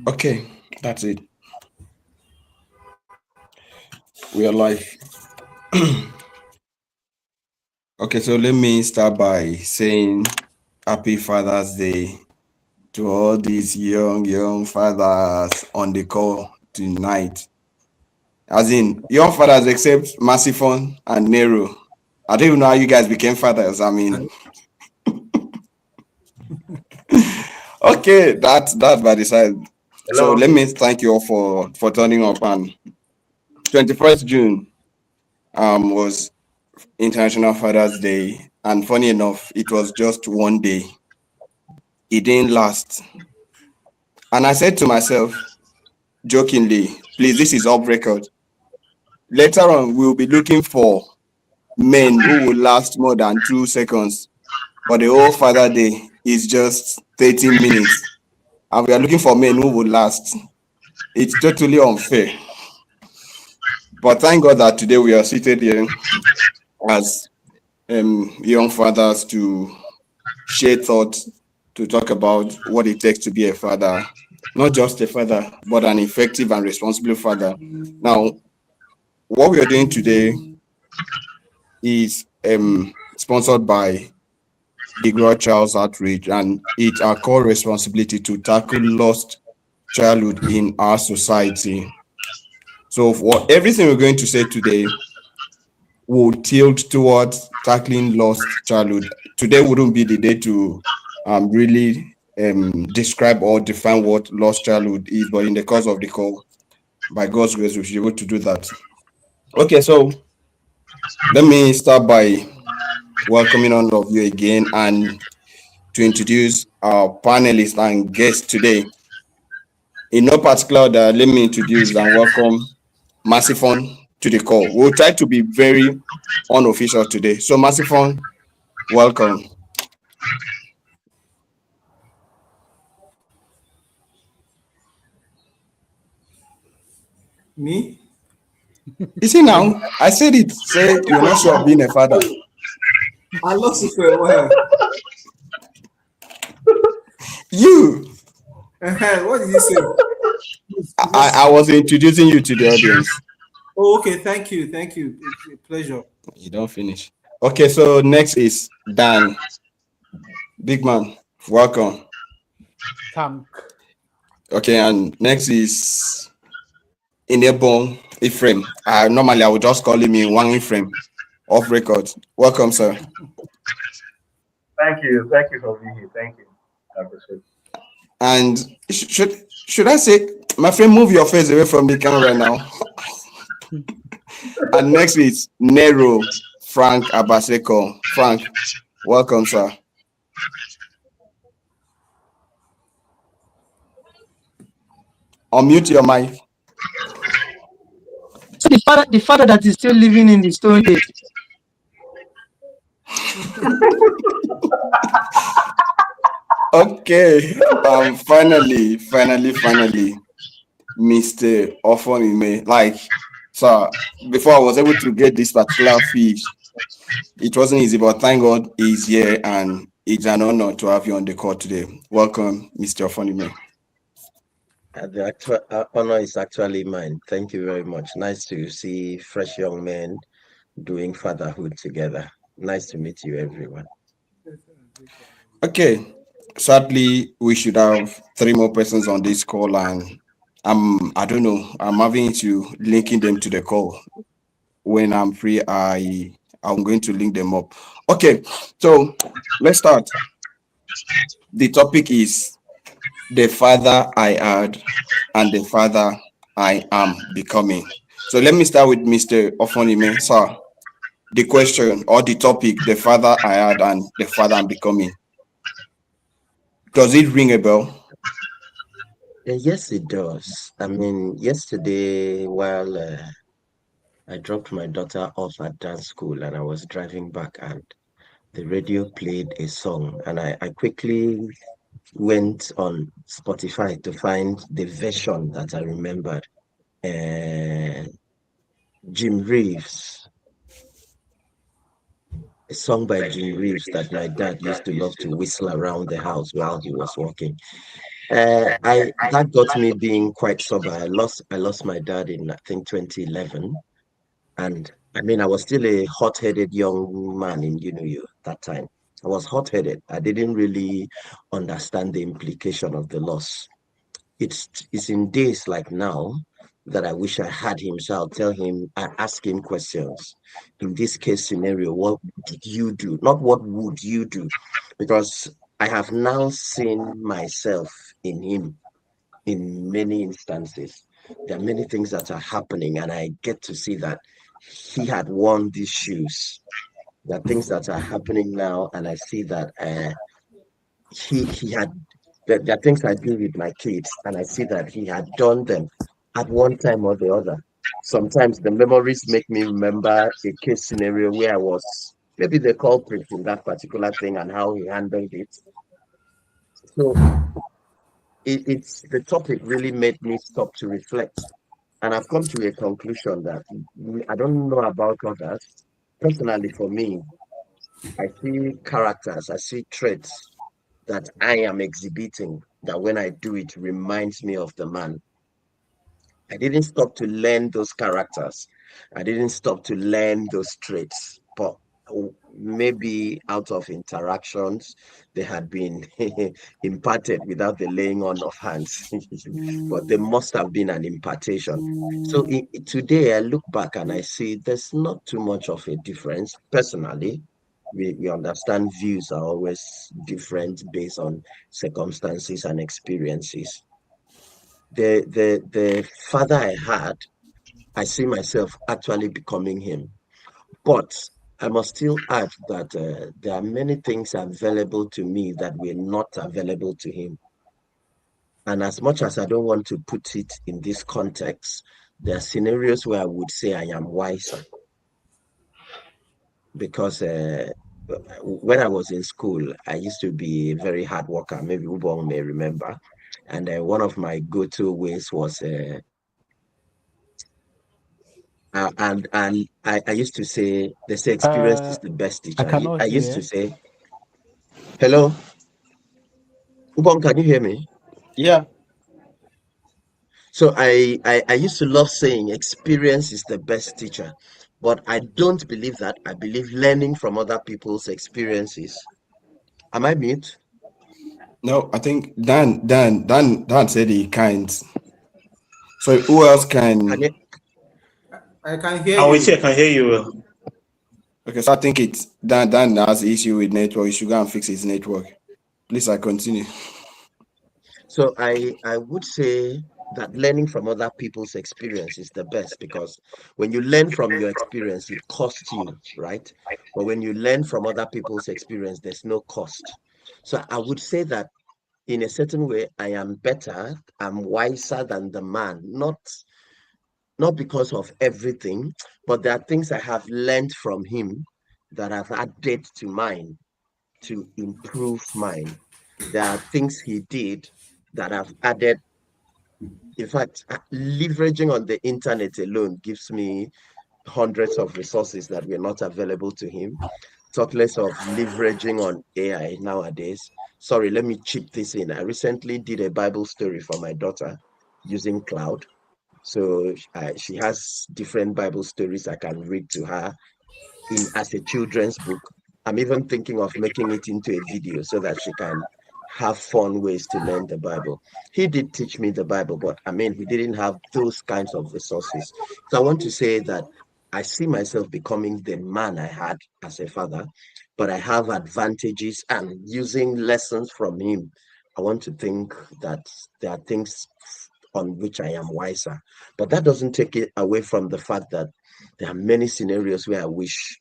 Okay, that's it. We are live. Okay, so let me start by saying Happy Father's Day to all these young fathers on the call tonight. As in, young fathers except Massifon and Nero. I don't even know how you guys became fathers. I mean, okay, that's by the side. So Hello. let me thank you all for turning up. And 21st June was International Father's Day, and funny enough, it was just one day. It didn't last. And I said to myself, jokingly, please, this is off record. Later on, we'll be looking for men who will last more than 2 seconds. But the whole Father Day is just 30 minutes. And we are looking for men who will last. It's totally unfair. But thank God that today we are seated here as young fathers to share thoughts, to talk about what it takes to be a father, not just a father, but an effective and responsible father. Now, what we are doing today is sponsored by the Growth Child's Outreach, and it's our core responsibility to tackle lost childhood in our society. So, for everything we're going to say today, will tilt towards tackling lost childhood. Today wouldn't be the day to really describe or define what lost childhood is, but in the course of the call, by God's grace, we should be able to do that. Okay, so let me start by welcoming all of you again and to introduce our panelists and guests today. In no particular order, let me introduce and welcome Massifon to the call. We'll try to be very unofficial today. So, Massifon, welcome. Me? You see now, I said it. Say you're not sure of being a father. I lost it for a while. You, What did you say? I was introducing you to the audience. Oh, okay. Thank you. Thank you. It's a pleasure. You don't finish. Okay, so next is Dan. Big man, welcome. Tank. Okay, and next is Inebon Ephraim. Normally I would just call him in one Ephraim off record. Welcome, sir. Thank you. Thank you for being here. Thank you. I appreciate it. And should I say, my friend, move your face away from the camera now. And next is Nero Frank Abaseko. Frank, welcome, sir. Unmute your mic. So the father that is still living in the stone age. Okay. Finally, Mr. Ofonime. Like, sir, before I was able to get this particular fish, it wasn't easy, but thank God he's here and it's an honor to have you on the call today. Welcome, Mr. Ofonime. The actual honor is actually mine. Thank you very much. Nice to see fresh young men doing fatherhood together. Nice to meet you, everyone. Okay. Sadly, we should have three more persons on this call, and I don't know, I'm having to linking them to the call. When I'm free, I'm going to link them up. Okay, so let's start. The topic is the father I had and the father I am becoming. So let me start with Mr. Ofonime. Sir, the question or the topic, the father I had and the father I'm becoming. Does it ring a bell? Yes, it does. I mean, yesterday, while I dropped my daughter off at dance school and I was driving back, and the radio played a song, and I quickly went on Spotify to find the version that I remembered. Uh, Jim Reeves, a song by Jim Reeves that my dad used to love to whistle around the house while he was walking. I that got me being quite sober. I lost my dad in I think 2011, and I mean I was still a hot-headed young man in you that time. I was hot-headed. I didn't really understand the implication of the loss. It's in days like now that I wish I had him. So I'll tell him, I ask him questions. In this case scenario, what did you do? Not what would you do? Because I have now seen myself in him in many instances. There are many things that are happening, and I get to see that he had worn these shoes. There are things that are happening now, and I see that he had there are things I do with my kids, and I see that he had done them at one time or the other. Sometimes the memories make me remember a case scenario where I was maybe the culprit in that particular thing and how he handled it. So it's the topic really made me stop to reflect. And I've come to a conclusion that I don't know about others. Personally, for me, I see characters, I see traits that I am exhibiting that when I do it reminds me of the man. I didn't stop to learn those characters. I didn't stop to learn those traits, but maybe out of interactions, they had been imparted without the laying on of hands. But there must have been an impartation. So today I look back and I see there's not too much of a difference. Personally, we understand views are always different based on circumstances and experiences. The father I had, I see myself actually becoming him. But I must still add that there are many things available to me that were not available to him. And as much as I don't want to put it in this context, there are scenarios where I would say I am wiser because when I was in school, I used to be a very hard worker. Maybe Ubong may remember. And one of my go-to ways was and I used to say they say experience is Uh, the best I teacher. cannot I used to hear. say, hello, Ubon, can you hear me? Yeah. So I used to love saying experience is the best teacher, but I don't believe that. I believe learning from other people's experiences. Am I mute? No, I think Dan said he can't. So who else Can can? you? I can hear I'm with you. I you. can hear you well. Okay, so I think it's Dan has issue with network. He should go and fix his network. Please, I continue. So I would say that learning from other people's experience is the best because when you learn from your experience, it costs you, right? But when you learn from other people's experience, there's no cost. So I would say that in a certain way, I am better, I'm wiser than the man, not because of everything, but there are things I have learned from him that I've added to mine to improve mine. There are things he did that I've added. In fact, leveraging on the internet alone gives me hundreds of resources that were not available to him. Talk less of leveraging on AI nowadays. Sorry, let me chip this in. I recently did a Bible story for my daughter using cloud. So she has different Bible stories I can read to her in as a children's book. I'm even thinking of making it into a video so that she can have fun ways to learn the Bible. He did teach me the Bible, but I mean, he didn't have those kinds of resources. So I want to say that I see myself becoming the man I had as a father, but I have advantages and using lessons from him. I want to think that there are things on which I am wiser, but that doesn't take it away from the fact that there are many scenarios where I wish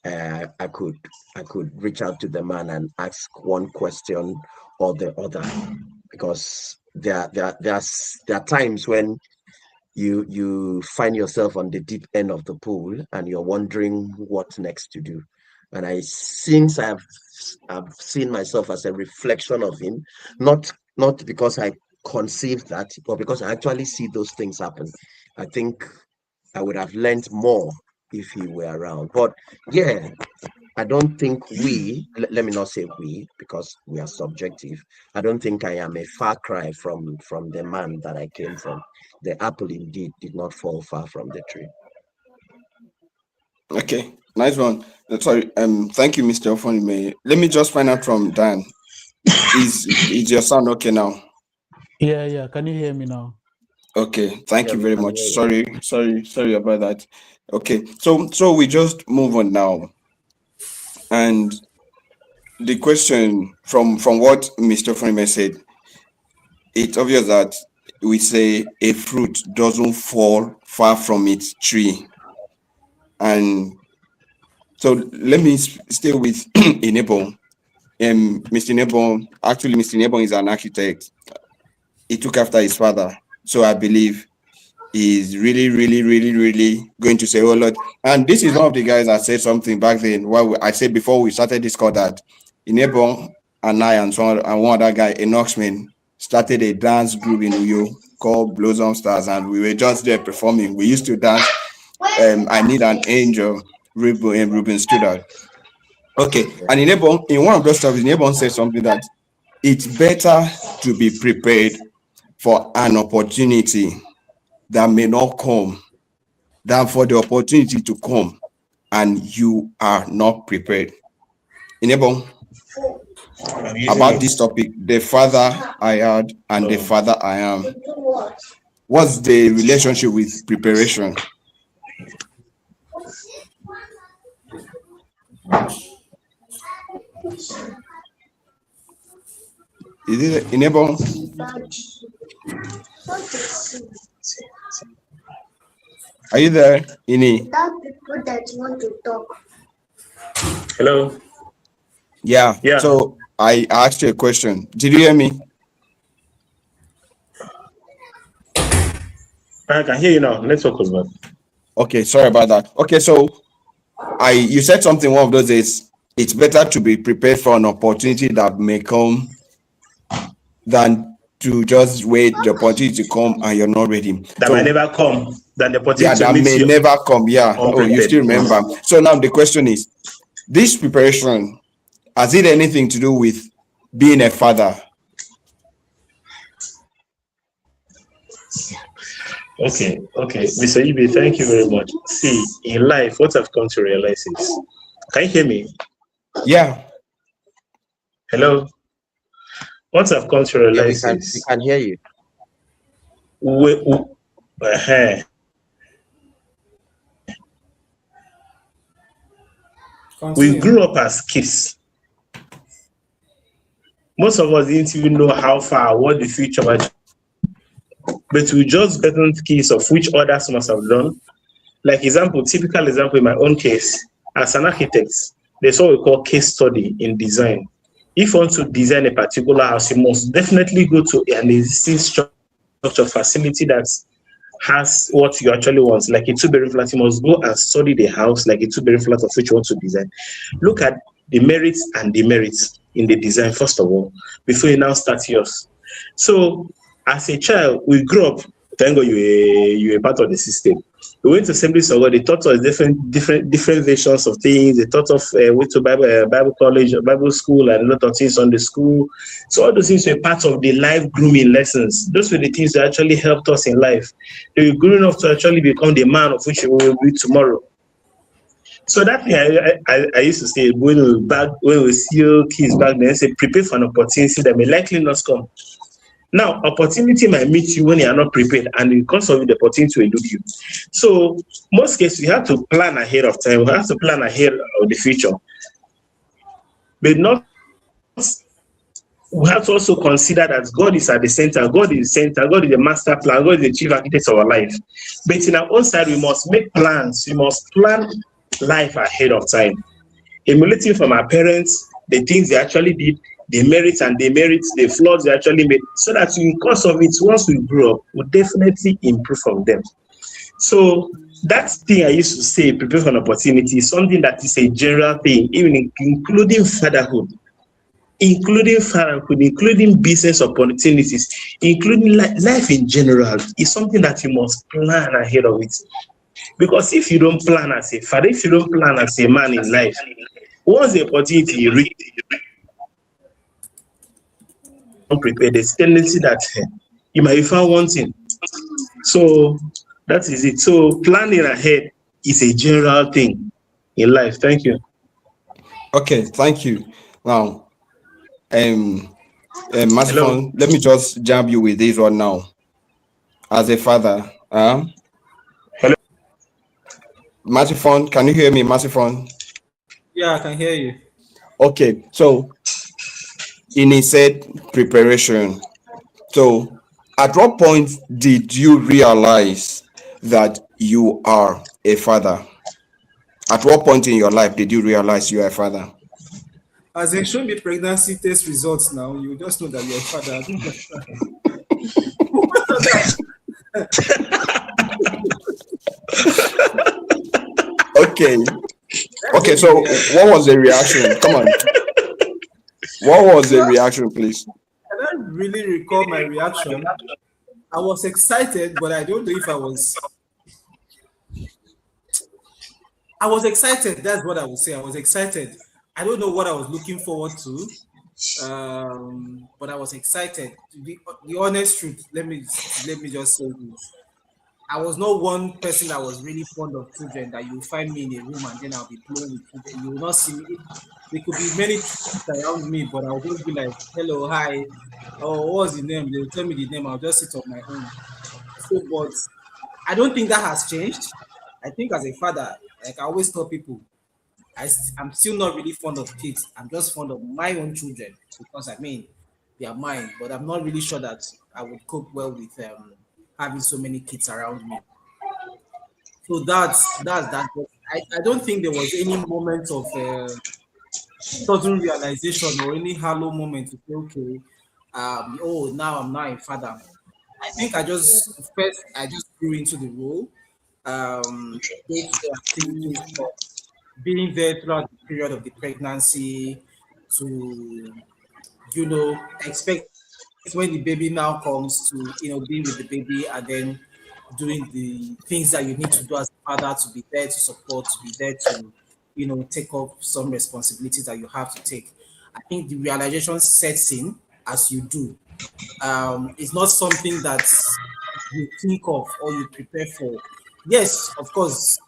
uh, I could I could reach out to the man and ask one question or the other because there are times when you find yourself on the deep end of the pool and you're wondering what next to do. And I since I've seen myself as a reflection of him, not because I conceived that, but because I actually see those things happen. I think I would have learned more if he were around. But yeah, I don't think let me not say we, because we are subjective. I don't think I am a far cry from the man that I came from. The apple indeed did not fall far from the tree. Okay, nice one. Sorry. Thank you, Mr. Ofonime. Let me just find out from Dan. Is your sound okay now? Yeah. Can you hear me now? Okay, thank Yeah, you we very can much. hear you. Sorry about that. Okay, so we just move on now, and the question from what Mr. Ofonime said, it's obvious that we say a fruit doesn't fall far from its tree, and so let me stay with Enable. Mr. Nebo is an architect. He took after his father. So I believe he's really going to say, oh Lord. And this is one of the guys that said something back then. I said before we started this call that Enebo and I and one other guy, Enoxman, started a dance group in Uyo called Blossom Stars, and we were just there performing. We used to dance. I Need an Angel, Ruben Studart. Okay, and in one of those stories, Nebon said something that it's better to be prepared for an opportunity that may not come than for the opportunity to come and you are not prepared. Nebon, about this topic, the father I had and the father I am. What's the relationship with preparation? Is it Enable? Are you there, Ini? People that want to talk. Hello. Yeah. So I asked you a question. Did you hear me? I can hear you now. Network was bad. Okay, sorry about that. Okay, so you said something one of those days. It's better to be prepared for an opportunity that may come than to just wait the opportunity to come and you're not ready. That might never come. Than the opportunity that may never come. Yeah. Oh, you still remember. So now the question is, this preparation, has it anything to do with being a father? Okay, Mr. Ibe, thank you very much. See, in life, what I've come to realize is, can you hear me? Yeah. Hello? What I've come to realize is... we can hear you. We grew up as kids. Most of us didn't even know how far, what the future might. But we just gotten keys of which others must have done. Like typical example in my own case, as an architect, there's what we call case study in design. If you want to design a particular house, you must definitely go to an existing structure facility that has what you actually want. Like a two-bedroom flat, you must go and study the house like a two-bedroom flat of which you want to design. Look at the merits and demerits in the design, first of all, before you now start yours. So as a child, we grew up, thank God you're a part of the system. We went to Assembly of God. They taught us different versions of things. They taught us went to Bible college, Bible school, and a lot of things on the school. So all those things were part of the life grooming lessons. Those were the things that actually helped us in life. They were good enough to actually become the man of which we will be tomorrow. So that thing I used to say when we see kids back then, say prepare for an opportunity that may likely not come. Now, opportunity might meet you when you are not prepared, and because of it, the opportunity will elude you. So, most cases, we have to plan ahead of time. We have to plan ahead of the future. But we have to also consider that God is at the center. God is the center. God is the master plan. God is the chief architect of our life. But in our own side, we must make plans. We must plan life ahead of time. Emulating from our parents, the things they actually did, the merits and demerits, the flaws they actually made, so that in course of it, once we grow up, we'll definitely improve from them. So that thing I used to say, prepare for an opportunity, is something that is a general thing, even including fatherhood, including business opportunities, including life in general, is something that you must plan ahead of it. Because if you don't plan as a father, if you don't plan as a man in life, once the opportunity reach unprepared, there's tendency that you might be found wanting. So that is it. So planning ahead is a general thing in life. Thank you. Okay, thank you. Now, Hello. Masifon, let me just jab you with this one now. As a father, Hello. Masifon, can you hear me, Masifon? Yeah, I can hear you. Okay, so in a said preparation, so at what point did you realize that you are a father? At what point in your life did you realize you are a father? As they show me pregnancy test results now, you just know that you're a father. I don't understand. Okay. That's Okay, just so the reaction. what was the reaction? Come on. What was the reaction, please? I don't really recall my reaction. I was excited, but I don't know if I was excited. That's what I would say. I was excited. I don't know what I was looking forward to, but I was excited. The honest truth, let me just say this. I was not one person that was really fond of children that you find me in a room and then I'll be playing with children. You will not see me. There could be many kids around me, but I'll just be like, hello, hi. Oh, what's the name? They'll tell me the name. I'll just sit on my own. So, but I don't think that has changed. I think as a father, like I always tell people, I'm still not really fond of kids. I'm just fond of my own children because I mean they are mine, but I'm not really sure that I would cope well with having so many kids around me. So that's that. But I don't think there was any moment of sudden realization or any hollow moment to say, okay, oh, now I'm not a father. I think I just grew into the role, day-to-day activities of being there throughout the period of the pregnancy to, expect when the baby now comes to, be with the baby and then doing the things that you need to do as a father to be there to support, to be there to, take up some responsibilities that you have to take. I think the realization sets in as you do. It's not something that you think of or you prepare for. Yes, of course.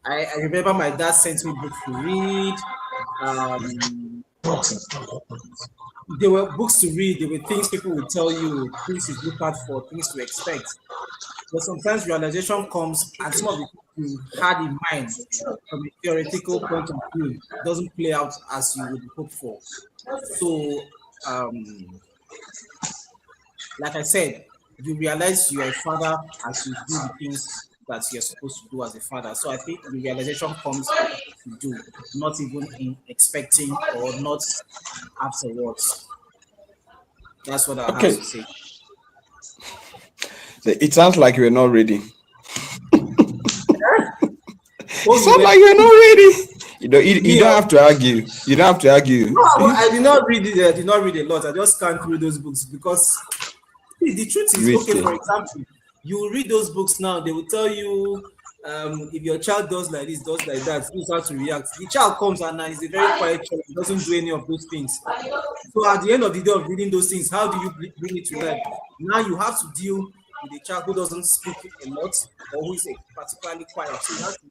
I remember my dad sent me books to read. Um, there were books to read. There were things people would tell you, things to look out for, things to expect. But sometimes realization comes, and some of the things you had in mind from a theoretical point of view doesn't play out as you would hope for. So, like I said, you realize you're a father as you do the things that you're supposed to do as a father. So I think the realization comes as you do, not even in expecting or not afterwards. That's what I have Okay. to say. It sounds like you're not ready. It Oh, you sounds were like you're not ready. You me. don't have to argue. You don't have to argue. No, I did not read it. I did not read a lot. I just scanned through those books because see, the truth is, okay, Risky. for example, you read those books now, they will tell you if your child does like this, does like that, this is how to react. The child comes and is a very quiet child, doesn't do any of those things. So at the end of the day of reading those things, how do you bring it to life? Now you have to deal with a child who doesn't speak a lot or who is particularly quiet. So you have to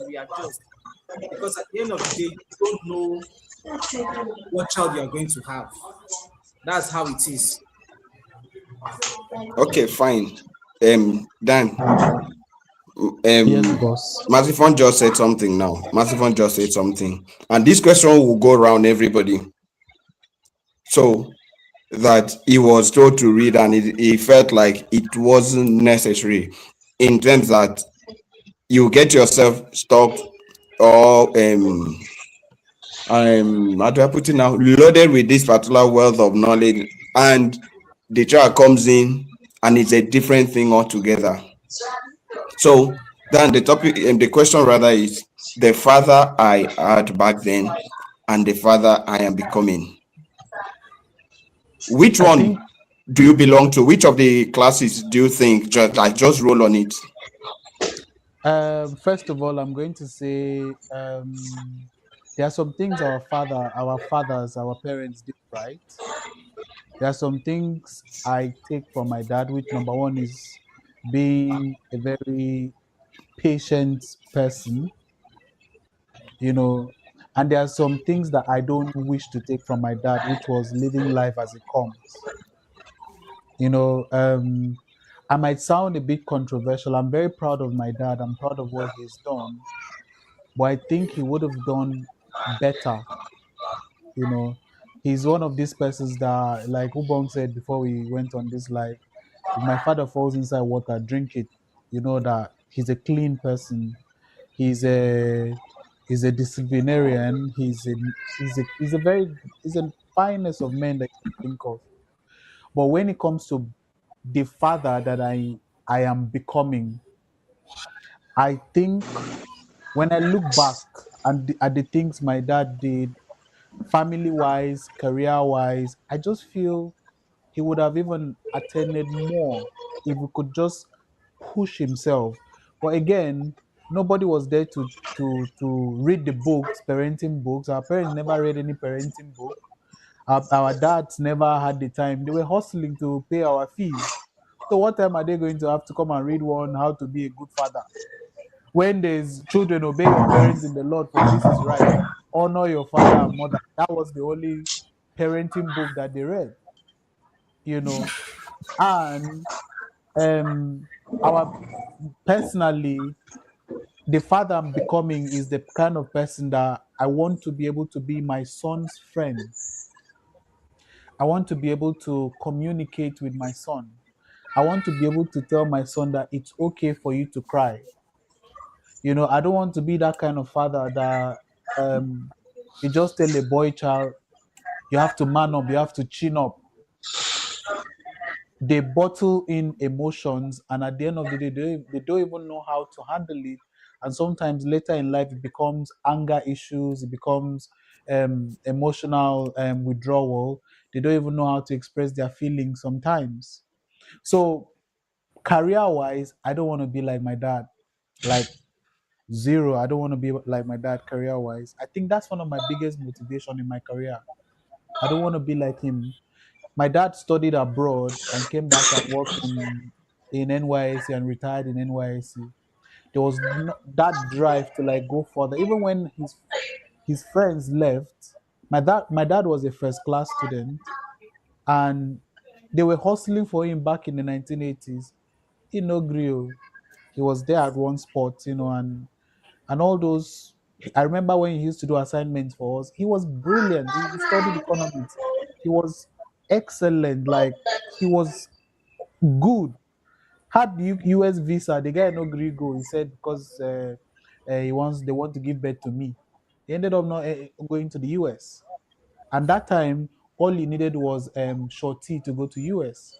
readjust because at the end of the day, you don't know what child you are going to have. That's how it is. Okay, fine. Dan, Yes, um, boss. Masifon just said something now. Masifon just said something. And this question will go around everybody. So that he was told to read and he felt like it wasn't necessary in terms that you get yourself stuck or how do I put it now, loaded with this particular wealth of knowledge, and the child comes in and it's a different thing altogether. So then the topic and the question rather is the father I had back then and the father I am becoming. Which I think one do you belong to? Which of the classes do you think just roll on it? first of all, I'm going to say there are some things our fathers, our parents did right. There are some things I take from my dad, which number one is being a very patient person, you know, and there are some things that I don't wish to take from my dad, which was living life as it comes. You know, I might sound a bit controversial. I'm very proud of my dad. I'm proud of what he's done, but I think he would have done better. You know, he's one of these persons that, like Ubong said before we went on this live, if my father falls inside water, drink it. You know that he's a clean person. He's a he's a disciplinarian. He's a finest of men that you can think of. But when it comes to the father that I am becoming, I think when I look back at the things my dad did, family wise, career wise, I just feel he would have even attended more if he could just push himself. But again, nobody was there to read the books, parenting books. Our parents never read any parenting book. Our dads never had the time. They were hustling to pay our fees. So what time are they going to have to come and read one how to be a good father? When there's children, obey your parents in the Lord, for this is right. Honor your father and mother. That was the only parenting book that they read, you know. And um our personally, the father I'm becoming is the kind of person that I want to be able to be my son's friend. I want to be able to communicate with my son. I want to be able to tell my son that it's okay for you to cry. You know, I don't want to be that kind of father that you just tell a boy child, you have to man up, you have to chin up. They bottle in emotions, and at the end of the day, they don't even know how to handle it. And sometimes later in life, it becomes anger issues, it becomes emotional withdrawal. They don't even know how to express their feelings sometimes. So, career wise, I don't want to be like my dad. Like, zero. I don't want to be like my dad career wise. I think that's one of my biggest motivation in my career. I don't want to be like him. My dad studied abroad and came back and worked in NYC and retired in NYC. There was not that drive to like go further. Even when his friends left, my dad was a first class student, and they were hustling for him back in the 1980s. He no grew. He was there at one spot, you know, and all those. I remember when he used to do assignments for us. He was brilliant. He studied economics. He was excellent. Like, he was good. Had US visa, the guy no gree go. He said because they want to give birth to me. He ended up not going to the US. And that time, all he needed was shorty to go to US.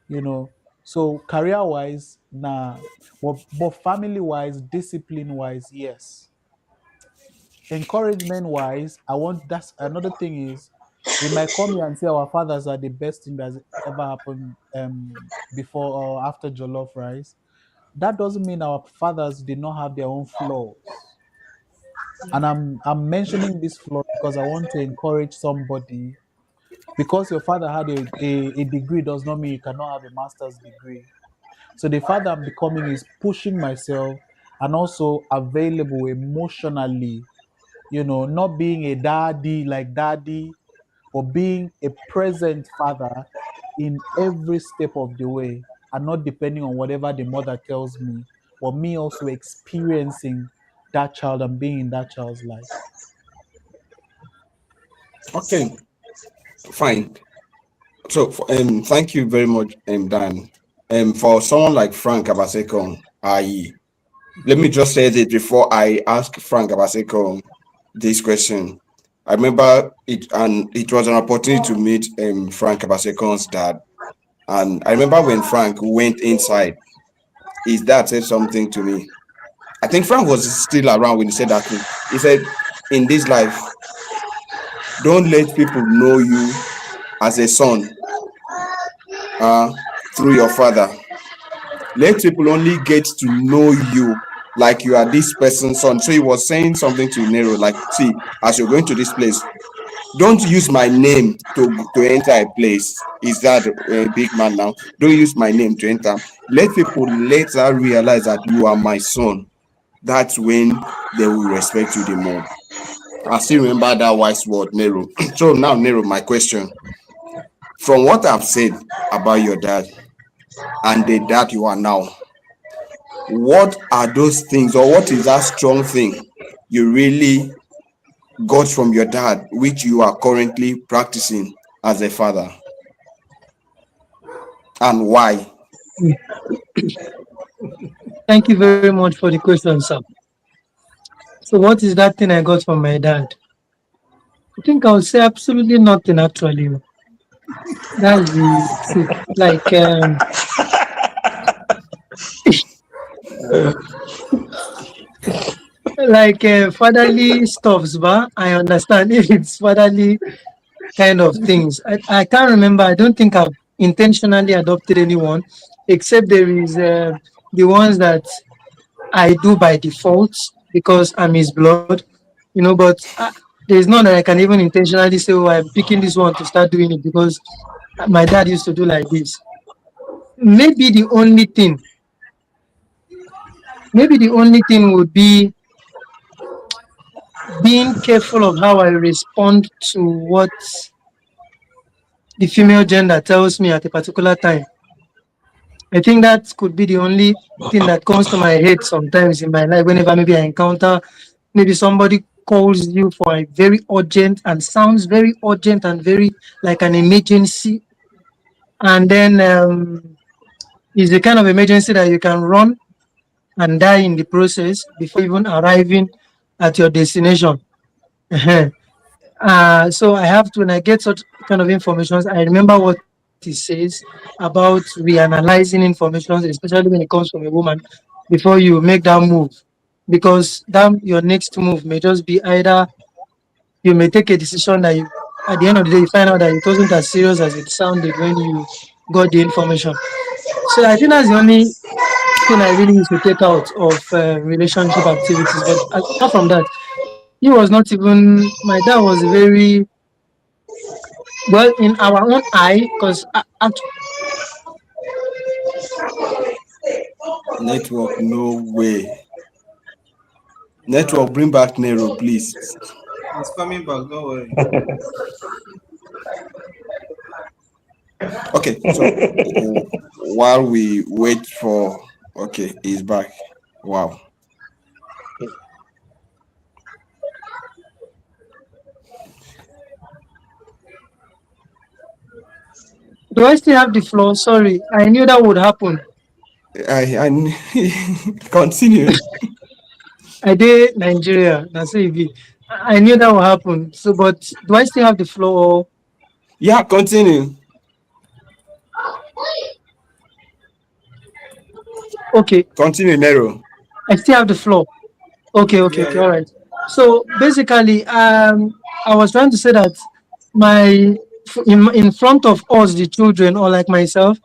You know, so career wise, nah. But family wise, discipline wise, yes. Encouragement wise, I want, that's another thing is, we might come here and say our fathers are the best thing that's ever happened before or after jollof rice. That doesn't mean our fathers did not have their own flaws. And I'm mentioning this flaw because I want to encourage somebody. Because your father had a degree does not mean you cannot have a master's degree. So the father I'm becoming is pushing myself and also available emotionally, you know, not being a daddy like daddy, but being a present father in every step of the way, and not depending on whatever the mother tells me, but me also experiencing that child and being in that child's life. Okay, fine. So, thank you very much, Dan. For someone like Frank Abasekong, let me just say this before I ask Frank Abasekong this question. I remember it, and it was an opportunity to meet Frank Abasekong's dad. And I remember when Frank went inside, his dad said something to me. I think Frank was still around when he said that thing. He said, "In this life, don't let people know you as a son through your father. Let people only get to know you like you are this person's son. So he was saying something to Nero, like, see, as you're going to this place, don't use my name to enter a place. Is that a big man now? Don't use my name to enter. Let people later realize that you are my son. That's when they will respect you the more. I still remember that wise word, Nero. So now, Nero, my question: from what I've said about your dad and the dad you are now, what are those things, or what is that strong thing you really got from your dad, which you are currently practicing as a father, and why? Thank you very much for the question, sir. So, what is that thing I got from my dad? I think I would say absolutely nothing, actually. That's the truth. Fatherly stuffs, but I understand if it's fatherly kind of things. I can't remember. I don't think I've intentionally adopted anyone, except there is the ones that I do by default because I'm his blood, but there is none that I can even intentionally say, oh, I'm picking this one to start doing it because my dad used to do like this. Maybe the only thing, would be being careful of how I respond to what the female gender tells me at a particular time. I think that could be the only thing that comes to my head sometimes in my life whenever maybe I encounter maybe somebody calls you for a very urgent and sounds very urgent and very like an emergency. And then it's the kind of emergency that you can run and die in the process before even arriving at your destination. So I have to, when I get such kind of information, I remember what he says about reanalyzing information, especially when it comes from a woman, before you make that move. Because that your next move may just be either you may take a decision that you, at the end of the day, you find out that it wasn't as serious as it sounded when you got the information. So I think that's the only thing I really used to take out of relationship activities. But apart from that, he was not even, my dad was very well in our own eye, because Network, no way. Network, bring back Nero, please. It's coming back. Don't worry. Okay, so while we wait for, okay, he's back. Wow. do I still have the floor? Sorry, I knew that would happen. I continue. I did Nigeria. That's it. I knew that would happen. So, but do I still have the floor? Yeah, continue. Okay, Continue, Nero. I still have the floor. Okay, okay, Yeah, okay. yeah. All right. So basically, I was trying to say that in front of us, the children, or like myself,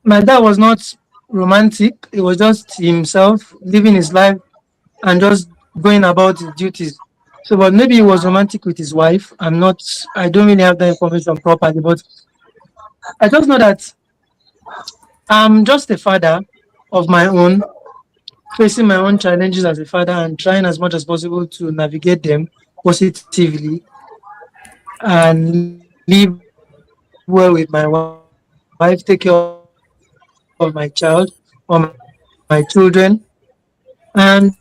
my dad was not romantic. It was just himself living his life and just going about his duties. So, but maybe he was romantic with his wife. I don't really have that information properly, but I just know that I'm just a father of my own, facing my own challenges as a father and trying as much as possible to navigate them positively and live well with my wife, take care of my child or my children, and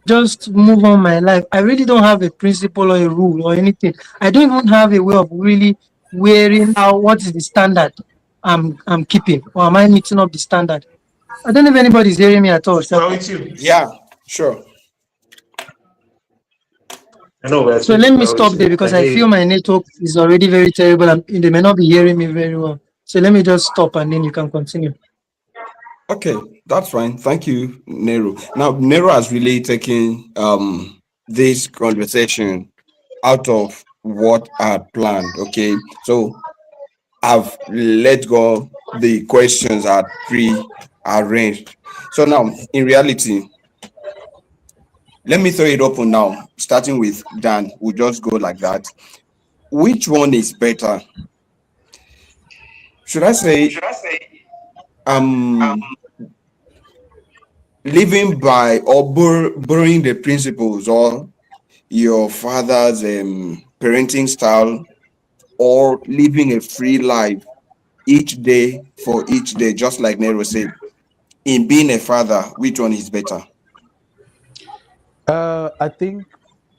just move on my life. I really don't have a principle or a rule or anything. I don't even have a way of really wearing how what is the standard what is the standard what is the standard I'm keeping, or am I meeting up the standard? I don't know if anybody's hearing me at all, sir. We're with you. Yeah, sure. I know So let me we're with stop there you. because Can I hear feel you. my network is already very terrible and they may not be hearing me very well. So let me just stop and then you can continue. Okay, that's fine. Thank you, Nero. Now, Nero has really taken this conversation out of what I had planned. Okay, so I've let go the questions are pre-arranged. So now, in reality, Let me throw it open now, starting with Dan. We'll just go like that. Which one is better? Should I say um living by or borrowing the principles or your father's parenting style, or living a free life each day for each day, just like Nero said? In being a father, which one is better? I think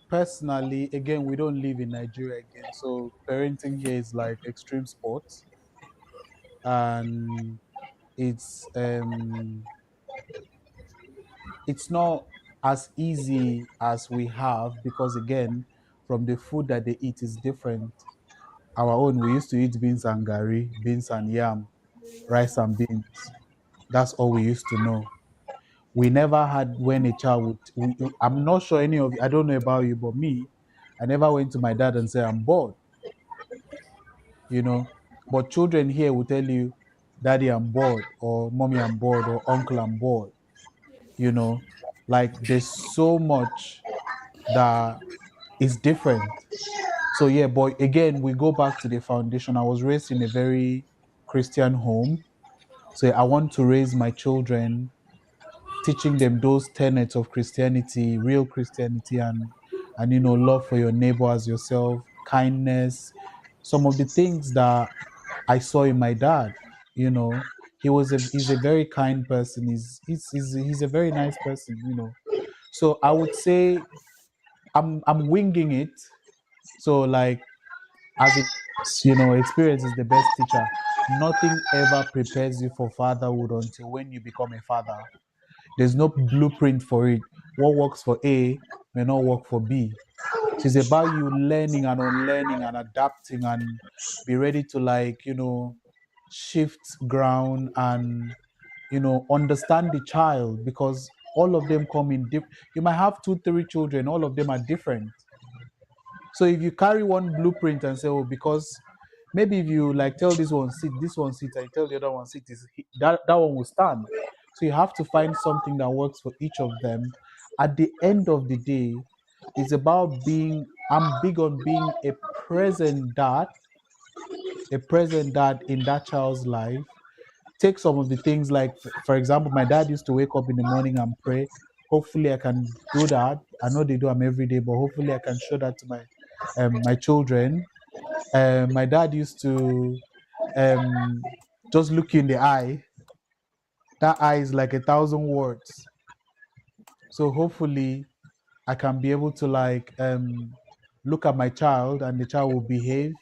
personally, again, we don't live in Nigeria again, so parenting here is like extreme sports, and it's um it's not as easy as we have, because again, from the food that they eat is different. Our own, we used to eat beans and gari, beans and yam, rice and beans. That's all we used to know. We never had when a child would. I'm not sure any of you. I don't know about you, but me, I never went to my dad and said I'm bored. You know, but children here will tell you, "Daddy, I'm bored," or "Mommy, I'm bored," or "Uncle, I'm bored." You know, like there's so much that is different. So yeah, but again, we go back to the foundation. I was raised in a very Christian home, so I want to raise my children teaching them those tenets of Christianity, real Christianity, and love for your neighbor as yourself, kindness, some of the things that I saw in my dad. You know, he's a very kind person. He's a very nice person. So I would say I'm winging it. So like, as experience is the best teacher. Nothing ever prepares you for fatherhood until when you become a father. There's no blueprint for it. What works for A may not work for B. So it's about you learning and unlearning and adapting and be ready to shift ground and understand the child, because all of them come in you might have two, three children, all of them are different. So if you carry one blueprint and say, oh, because maybe if you like tell this one sit, and you tell the other one sit, that one will stand. So you have to find something that works for each of them. At the end of the day, it's about I'm big on being a present dad in that child's life. Take some of the things like, for example, my dad used to wake up in the morning and pray. Hopefully, I can do that. I know they do them every day, but hopefully, I can show that to my children. My dad used to um, just look you in the eye. That eye is like 1,000 words. So hopefully, I can be able to look at my child, and the child will behave.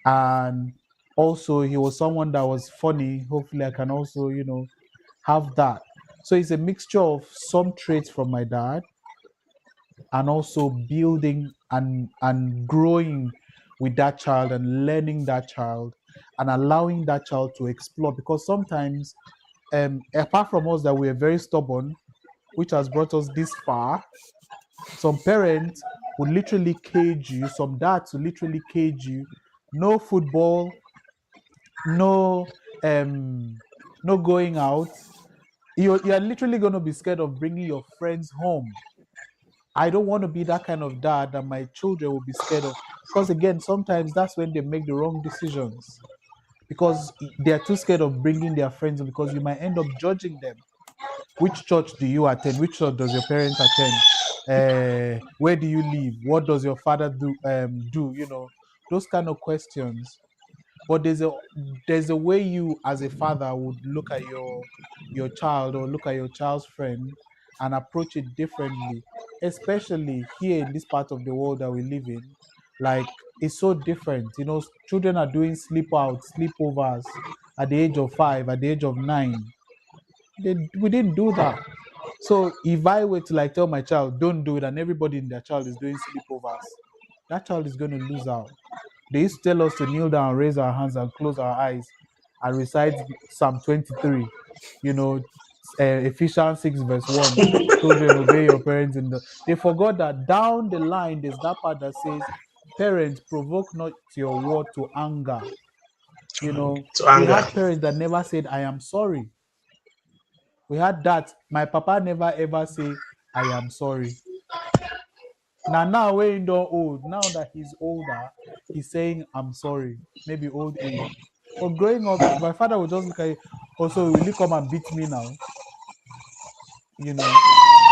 And also, he was someone that was funny. Hopefully, I can also have that. So it's a mixture of some traits from my dad, and also building and growing with that child and learning that child and allowing that child to explore. Because sometimes, apart from us that we're very stubborn, which has brought us this far, some parents would literally cage you, some dads would literally cage you. No football, no no going out. You're literally going to be scared of bringing your friends home. I don't want to be that kind of dad that my children will be scared of, because again, sometimes that's when they make the wrong decisions, because they're too scared of bringing their friends, because you might end up judging them. Which church do you attend? Which church does your parents attend? Where do you live? What does your father do? Those kind of questions. But there's a way you as a father would look at your child, or look at your child's friend, and approach it differently, especially here in this part of the world that we live in. Like, it's so different. Children are doing sleepovers at the age of 5, at the age of 9. We didn't do that. So if I were to tell my child don't do it, and everybody in their child is doing sleepovers, that child is going to lose out. They used to tell us to kneel down, raise our hands, and close our eyes, and recite Psalm 23. Ephesians 6 verse 1. Children, obey your parents. They forgot that down the line, there's that part that says, "Parents, provoke not your word to anger." to We anger. had parents that never said, "I am sorry." We had that. My papa never ever say, I am sorry. Now when don't old, now that he's older, he's saying I'm sorry. Maybe old age. But growing up, my father would just look at it. Also, will you come and beat me now? You know.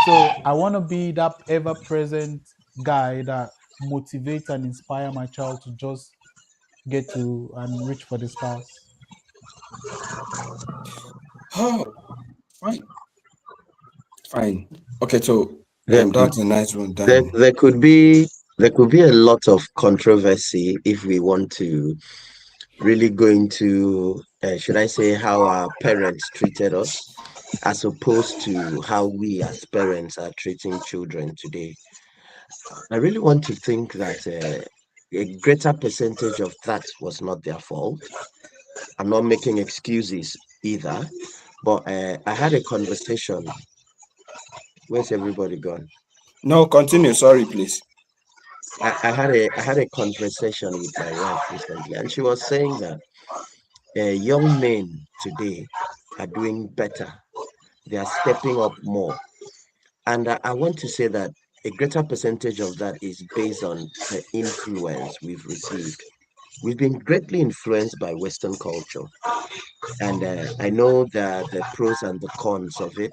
So I want to be that ever present guy that motivates and inspire my child to just get to and reach for the stars. Oh, fine, fine. Okay, so There, that's a nice one. there, Down. there could be a lot of controversy if we want to really go into, should I say, how our parents treated us, as opposed to how we as parents are treating children today. I really want to think that a greater percentage of that was not their fault. I'm not making excuses either, but I had a conversation. Where's everybody gone? No, continue. Sorry, please. I had a conversation with my wife recently, and she was saying that young men today are doing better. They are stepping up more, and I want to say that a greater percentage of that is based on the influence we've received. We've been greatly influenced by Western culture, and I know the pros and the cons of it.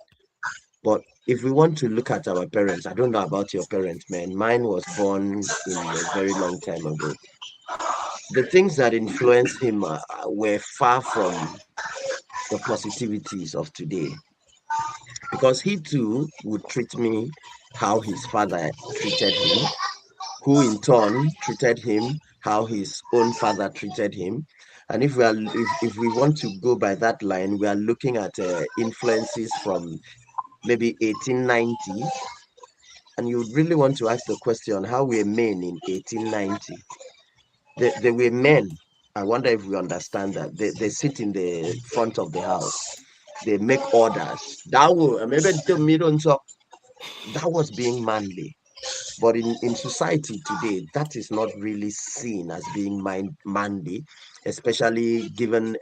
But if we want to look at our parents, I don't know about your parents, man. Mine was born in a very long time ago. The things that influenced him were far from the positivities of today, because he too would treat me how his father treated him, who in turn treated him how his own father treated him. And if we want to go by that line, we are looking at influences from maybe 1890, and you would really want to ask the question, how were men in 1890? They were men. I wonder if we understand that. They sit in the front of the house. They make orders. That was being manly. But in society today, that is not really seen as being manly, especially given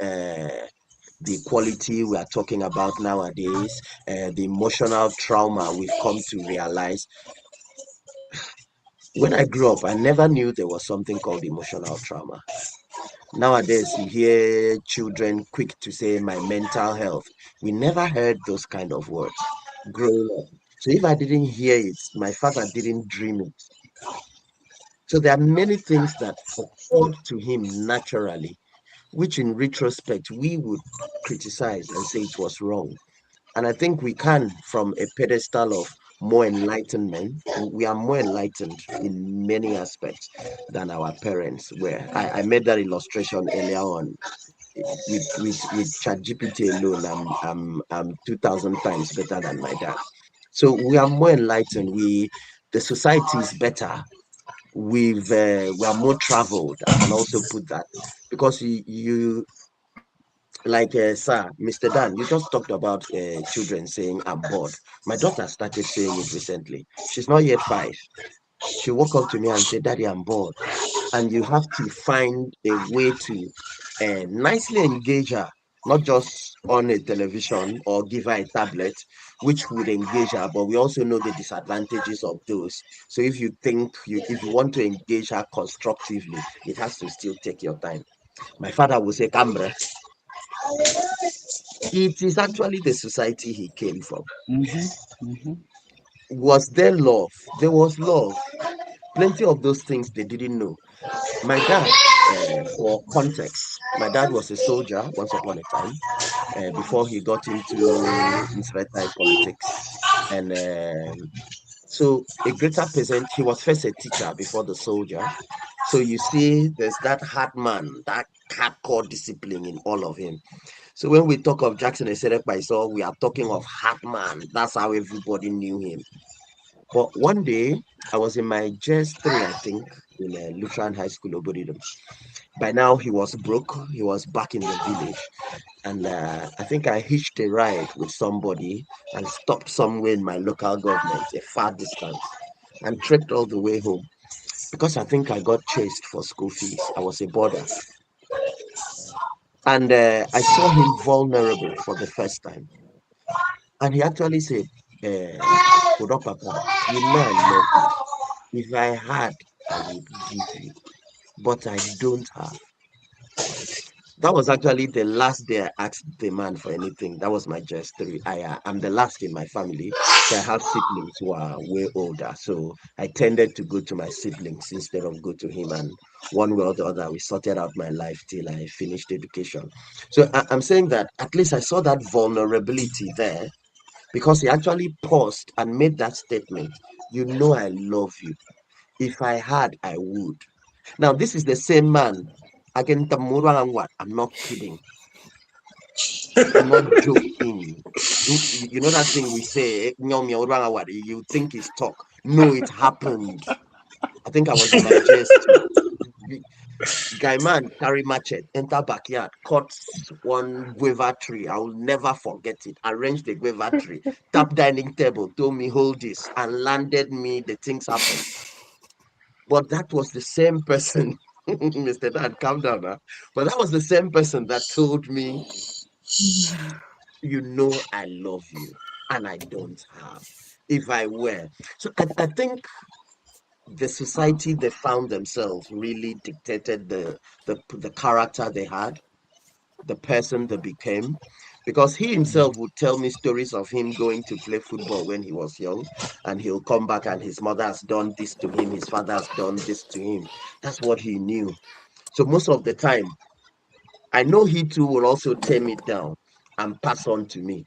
the equality we are talking about nowadays, the emotional trauma we've come to realize. When I grew up, I never knew there was something called emotional trauma. Nowadays, you hear children quick to say, my mental health. We never heard those kind of words growing up. So if I didn't hear it, my father didn't dream it. So there are many things that occurred to him naturally, which in retrospect we would criticize and say it was wrong. And I think we can, from a pedestal of more enlightenment, we are more enlightened in many aspects than our parents were. I made that illustration earlier on. With ChatGPT alone, I'm 2,000 times better than my dad. So we are more enlightened. The society is better. We are more traveled. I can also put that, because you like sir, Mr. Dan, you just talked about children saying I'm bored. My daughter started saying it recently. She's not yet 5. She walk up to me and say, Daddy, I'm bored. And you have to find a way to nicely engage her, not just on a television or give her a tablet, which would engage her, but we also know the disadvantages of those. So if you want to engage her constructively, it has to still take your time. My father will say, Cambre. It is actually the society he came from. Was there love? There was love. Plenty of those things they didn't know. My dad, for context, my dad was a soldier once upon a time, before he got into insurrectionary politics. And so a greater percent, he was first a teacher before the soldier. So you see, there's that hard man, that hardcore discipline in all of him. So when we talk of Jackson Eserek, we are talking of hard man. That's how everybody knew him. But one day, I was in my JS3, I think, in Lutheran High School, Obodidum. By now, he was broke. He was back in the village. And I think I hitched a ride with somebody and stopped somewhere in my local government, a far distance, and trekked all the way home, because I think I got chased for school fees. I was a boarder. And I saw him vulnerable for the first time. And he actually said, Papa, you know I love you. If I had, I would give you, but I don't have. That was actually the last day I asked the man for anything. That was my just three. I'm the last in my family, so I have siblings who are way older. So I tended to go to my siblings instead of go to him. And one way or the other, we sorted out my life till I finished education. So I'm saying that at least I saw that vulnerability there because he actually paused and made that statement. You know, I love you. If I had, I would. Now, this is the same man. Again, I'm not kidding. I'm not joking. You know that thing we say, you think it's talk. No, it happened. I think I was in my JS2. Guy man carry machete, enter backyard, cut one guava tree. I will never forget it. Arranged the guava tree, tap dining table, told me hold this, and landed me. The things happened. But that was the same person, Mr. Dad, calm down, huh? But that was the same person that told me, you know, I love you, and I don't have. If I were. So I think the society they found themselves really dictated the character they had, the person they became. Because he himself would tell me stories of him going to play football when he was young, and he'll come back and his mother has done this to him, his father has done this to him. That's what he knew. So most of the time, I know he too will also tame it down and pass on to me.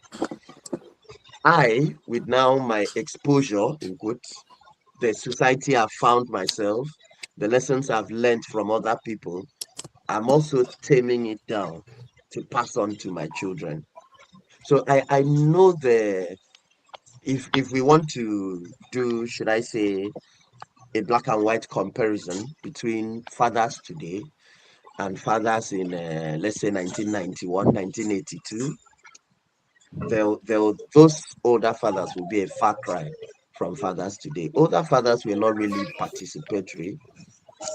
I, with now my exposure, in quotes, the society I've found myself, the lessons I've learned from other people, I'm also taming it down to pass on to my children. So I know the if we want to do, should I say, a black and white comparison between fathers today and fathers in let's say 1991, 1982, those older fathers will be a far cry from fathers today. Older fathers were not really participatory.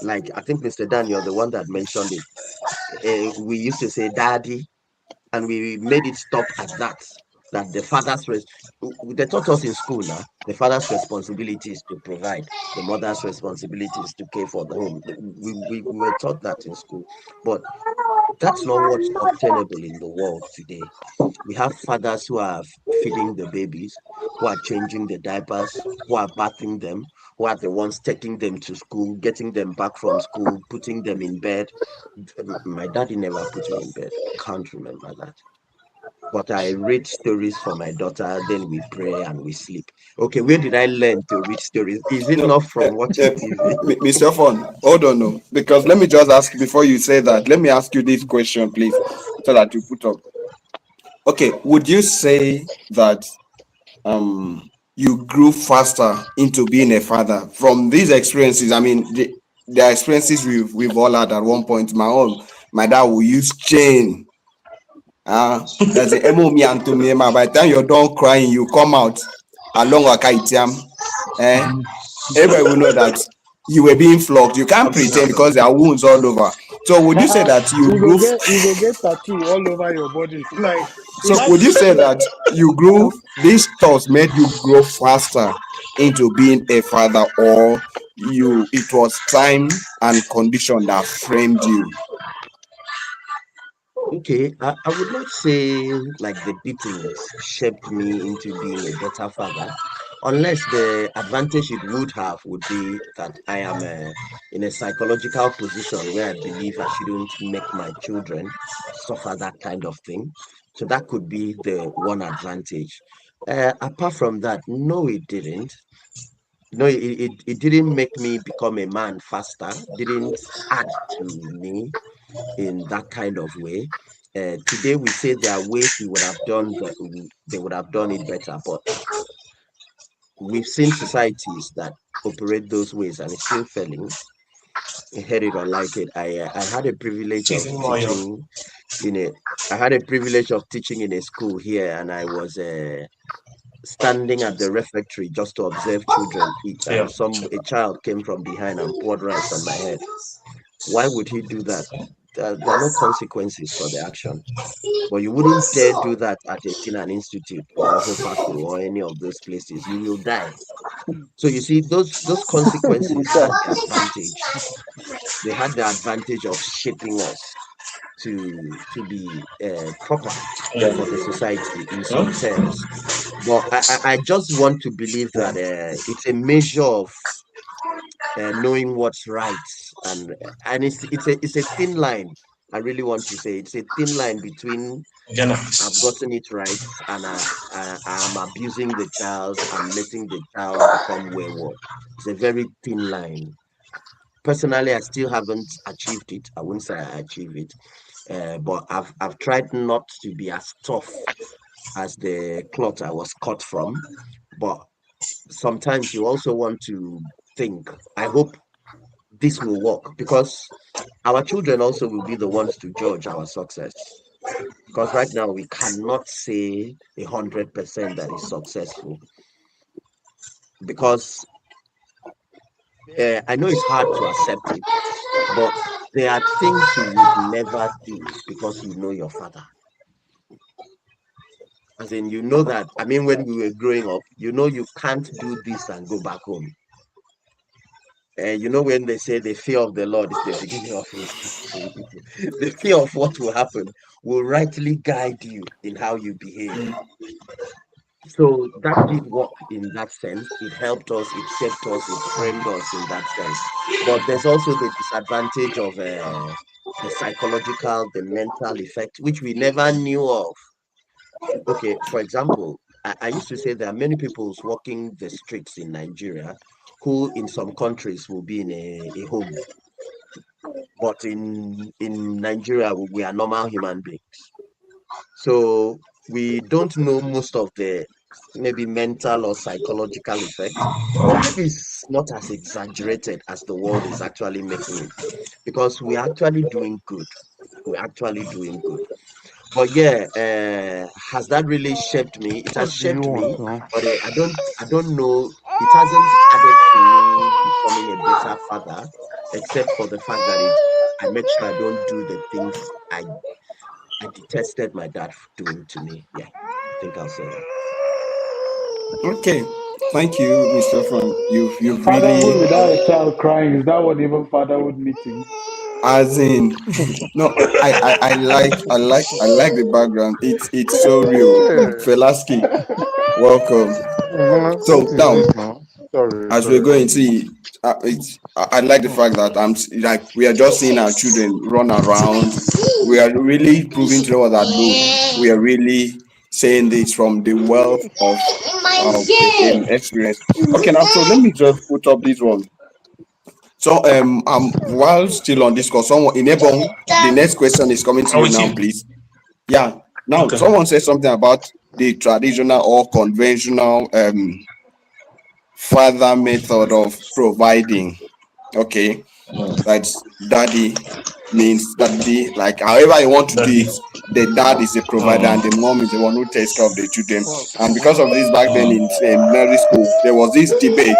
Like I think Mr. Daniel, the one that mentioned it, we used to say daddy, and we made it stop at that. That the they taught us in school now. The father's responsibility is to provide. The mother's responsibility is to care for the home. We were taught that in school, but that's not what's obtainable in the world today. We have fathers who are feeding the babies, who are changing the diapers, who are bathing them, who are the ones taking them to school, getting them back from school, putting them in bed. My daddy never put me in bed. I can't remember that. But I read stories for my daughter, then we pray and we sleep. Okay, where did I learn to read stories? Is it No, not from watching TV? Mr. Fon, hold on, no, because let me just ask before you say that. Let me ask you this question, please, so that you put up. Okay, would you say that you grew faster into being a father from these experiences? I mean, the experiences we've all had at one point. My dad will use chain. There's a emo me and to me. By the time you're done crying, you come out along Wakaitiam. Eh? Everybody will know that you were being flogged. You can't Something pretend happened. because there are wounds all over. So would you say that you grew? You go get tattoo all over your body. Like So would you say that you grew? These thoughts made you grow faster into being a father, or it was time and condition that framed you? Okay, I would not say like the beatings shaped me into being a better father, unless the advantage it would have would be that I am in a psychological position where I believe I shouldn't make my children suffer that kind of thing. So that could be the one advantage. Apart from that, no, it didn't. No, it didn't make me become a man faster, didn't add to me in that kind of way. Today we say there are ways we would have done that, they would have done it better, but we've seen societies that operate those ways and it's still failing. Hate it or like it, I had a privilege of Season more, yo. teaching in a I had a privilege of teaching in a school here, and I was standing at the refectory just to observe children eat, Yeah. and a child came from behind and poured rice on my head. Why would he do that? there are no consequences for the action. But you wouldn't dare do that at a Teen Institute or Hofaku or any of those places. You will die. So you see, those consequences had the advantage. They had the advantage of shaping us to be proper for the society in some terms. But I just want to believe that it's a measure of knowing what's right, and it's a thin line. I really want to say it's a thin line between I've gotten it right and I'm abusing the child. I'm letting the child become wayward. It's a very thin line. Personally, I still haven't achieved it. I wouldn't say I achieved it, but I've tried not to be as tough as the cloth I was cut from. But sometimes you also want to think, I hope this will work, because our children also will be the ones to judge our success. Because right now we cannot say 100% that is successful, because I know it's hard to accept it, but there are things you would never do because you know your father. As in, you know that, I mean, when we were growing up, you know you can't do this and go back home. You know, when they say the fear of the Lord is the beginning of wisdom, the fear of what will happen will rightly guide you in how you behave. So that did work in that sense. It helped us, it shaped us, it framed us in that sense. But there's also the disadvantage of the psychological, the mental effect, which we never knew of. Okay, for example, I used to say there are many people who's walking the streets in Nigeria who in some countries will be in a home. But in Nigeria, we are normal human beings. So we don't know most of the maybe mental or psychological effect, or maybe it's not as exaggerated as the world is actually making it, because we're actually doing good. We're actually doing good. But yeah, has that really shaped me? It has What do you shaped want me, now? but I don't know. It hasn't added to me becoming a better father, except for the fact that I make sure I don't do the things I detested my dad doing to me. Yeah, I think I'll say that. Okay, thank you, Mr. Frank. You've Fatherhood really, without a child crying, is that what even fatherhood meetings? as in, no, I like the background. It's so real. Yeah. Felaski, welcome. What So is now, this now? Sorry, as we're sorry. going to see, I like the fact that like we are just seeing our children run around. We are really proving to us that look, we are really saying this from the wealth of experience. Okay, now so let me just put up this one. So while still on this call, someone in Ebon, the next question is coming to I'm you with now, you. please. Yeah. Now Okay. someone said something about the traditional or conventional father method of providing. Okay, that's daddy means daddy, like however you want to do That it. is. The dad is the provider and the mom is the one who takes care of the children. Well, And because of this, back then in primary school, there was this debate.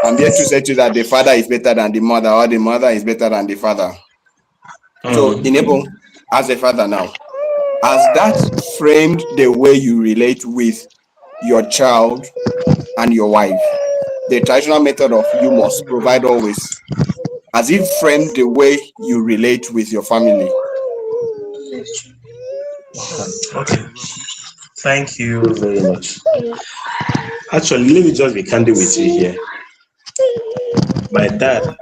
I'm here to say to you that the father is better than the mother, or the mother is better than the father. So, enable as a father now, has that framed the way you relate with your child and your wife? The traditional method of you must provide always, has it framed the way you relate with your family? Okay. Thank you very much. Actually, let me just be candid with you here. My dad,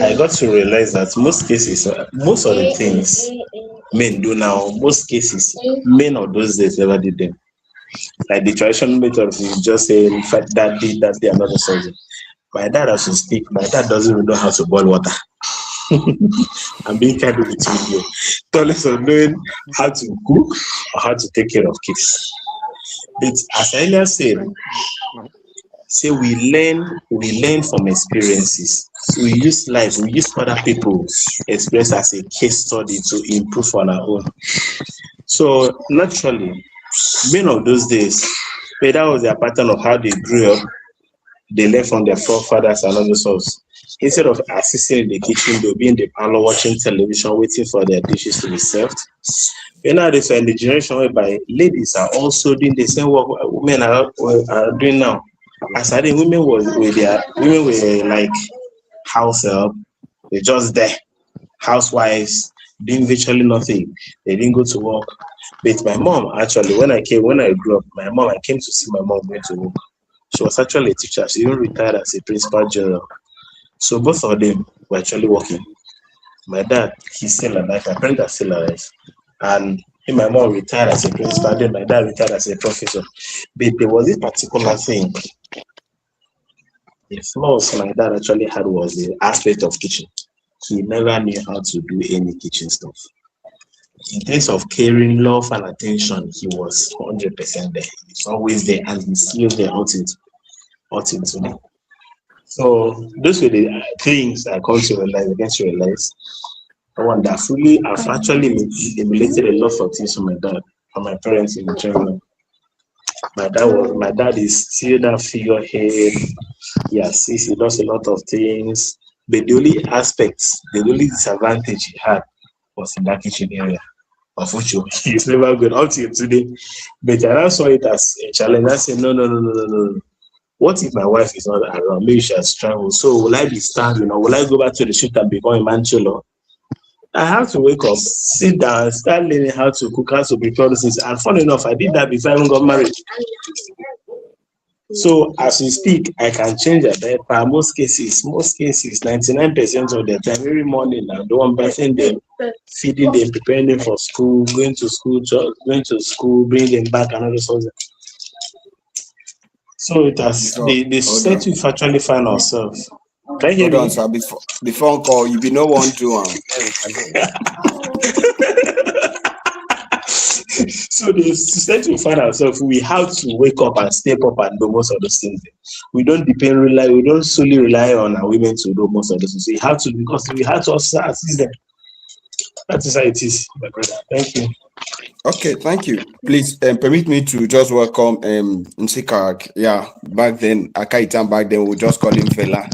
I got to realize that most cases, most of the things men do now, most cases, men of those days never did them. Like the traditional method of you just saying, in fact, that did, that day, another something. My dad, as we speak, my dad doesn't even know how to boil water. I'm being candid with you here. Talk of knowing how to cook or how to take care of kids. But as I earlier said, say we learn from experiences. We use life, we use other people's experience as a case study to improve on our own. So naturally, men of those days, maybe that was their pattern of how they grew up. They learn from their forefathers and other sorts. Instead of assisting in the kitchen, they'll be in the parlor watching television, waiting for their dishes to be served. Nowadays, we're in the generation whereby ladies are also doing the same work women are doing now. As I think women were like house help, they're just there, housewives, doing virtually nothing. They didn't go to work. But my mom actually, when I grew up, I came to see my mom went to work. She was actually a teacher. She even retired as a principal general. So both of them were actually working. My dad, he's still alive. My parents are still alive. And my mom retired as a principal, then my dad retired as a professor. But there was this particular thing. The flaws my dad actually had was the aspect of kitchen. He never knew how to do any kitchen stuff. In terms of caring, love, and attention, he was 100% there. He's always there, and he's still there until today. So those were the things I come to realize, against to realize. One that fully, I've actually emulated a lot of things from my dad and my parents in general. My dad is still that figurehead. Yes, he does a lot of things. But the only disadvantage he had was in that kitchen area, of which he's never good up till today. But I now saw it as a challenge. I said, no. What if my wife is not around? Maybe she has traveled. So will I be standing or will I go back to the ship and become a mancholo? I have to wake up, sit down, start learning how to cook, how to prepare these things. And funny enough, I did that before I even got married. So as we speak, I can change a diaper. Most cases, 99% of the time, every morning I'm the one bathing them, feeding them, preparing them for school, going to school, bringing them back, and all those things. So it has the state we've actually find ourselves. Can you hear Hold on, me? sir. The phone call, you be no one do. So the state we find ourselves, we have to wake up and step up and do most of those things. We don't solely rely on our women to do most of those things. We have to, because we have to also assist them. That is how it is, my brother. Thank you. Okay, thank you. Please permit me to just welcome Nsikak. Yeah, back then, Akaitan back then, we just call him Fela.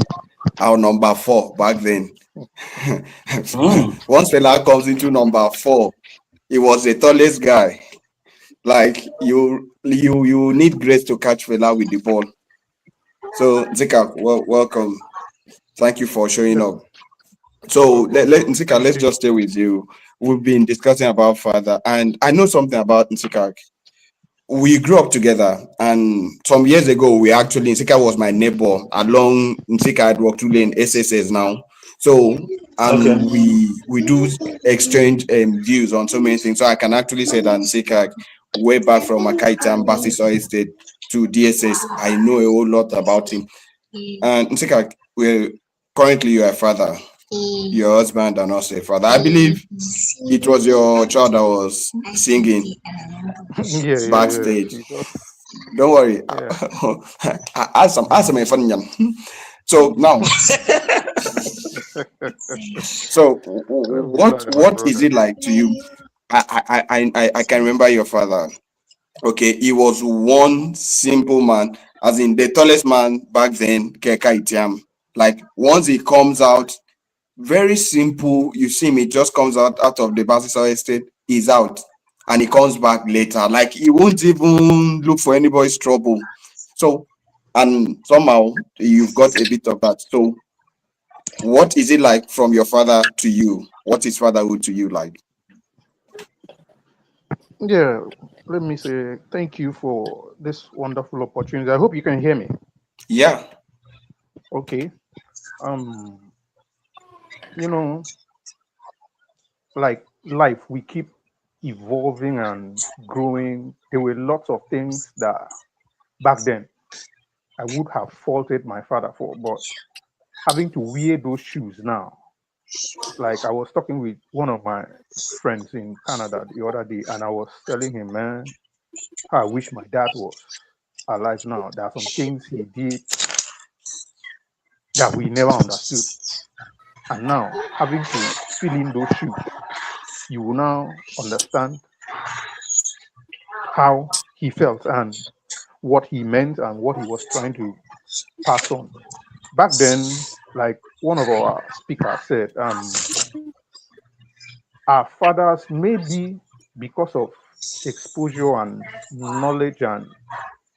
Our number 4 back then. Once Fela comes into number 4, he was the tallest guy. Like you need grace to catch Fela with the ball. So Nsikak, welcome. Thank you for showing up. So Nsikak, let's just stay with you. We've been discussing about father, and I know something about Nsikak. We grew up together, and some years ago, Nsika was my neighbor along Nsika Adwokule in SSS now. So, Okay. and we do exchange views on so many things. So I can actually say that Nsika, way back from Akaitam, Basis State to DSS, I know a whole lot about him. And Nsika, currently you're a father, your husband, and also a father. I believe it was your child that was singing Yeah. backstage. She just, Don't worry. yeah. Ask some fun. So now, so Don't be like my what is brother. it like to you? I can remember your father. Okay, he was one simple man, as in the tallest man back then, Keka Itiam. Like once he comes out, very simple. You see him, he just comes out of the Basisa estate, he's out, and he comes back later. Like he won't even look for anybody's trouble. So, and somehow you've got a bit of that. So, what is it like from your father to you? What is fatherhood to you like? Yeah. Let me say thank you for this wonderful opportunity. I hope you can hear me. Yeah. Okay. Um, you know, like life, we keep evolving and growing. There were lots of things that back then I would have faulted my father for, but having to wear those shoes now, like I was talking with one of my friends in Canada the other day, and I was telling him, man, how I wish my dad was alive now. There are some things he did that we never understood. And now, having to fill in those shoes, you will now understand how he felt and what he meant and what he was trying to pass on. Back then, like one of our speakers said, our fathers, maybe because of exposure and knowledge and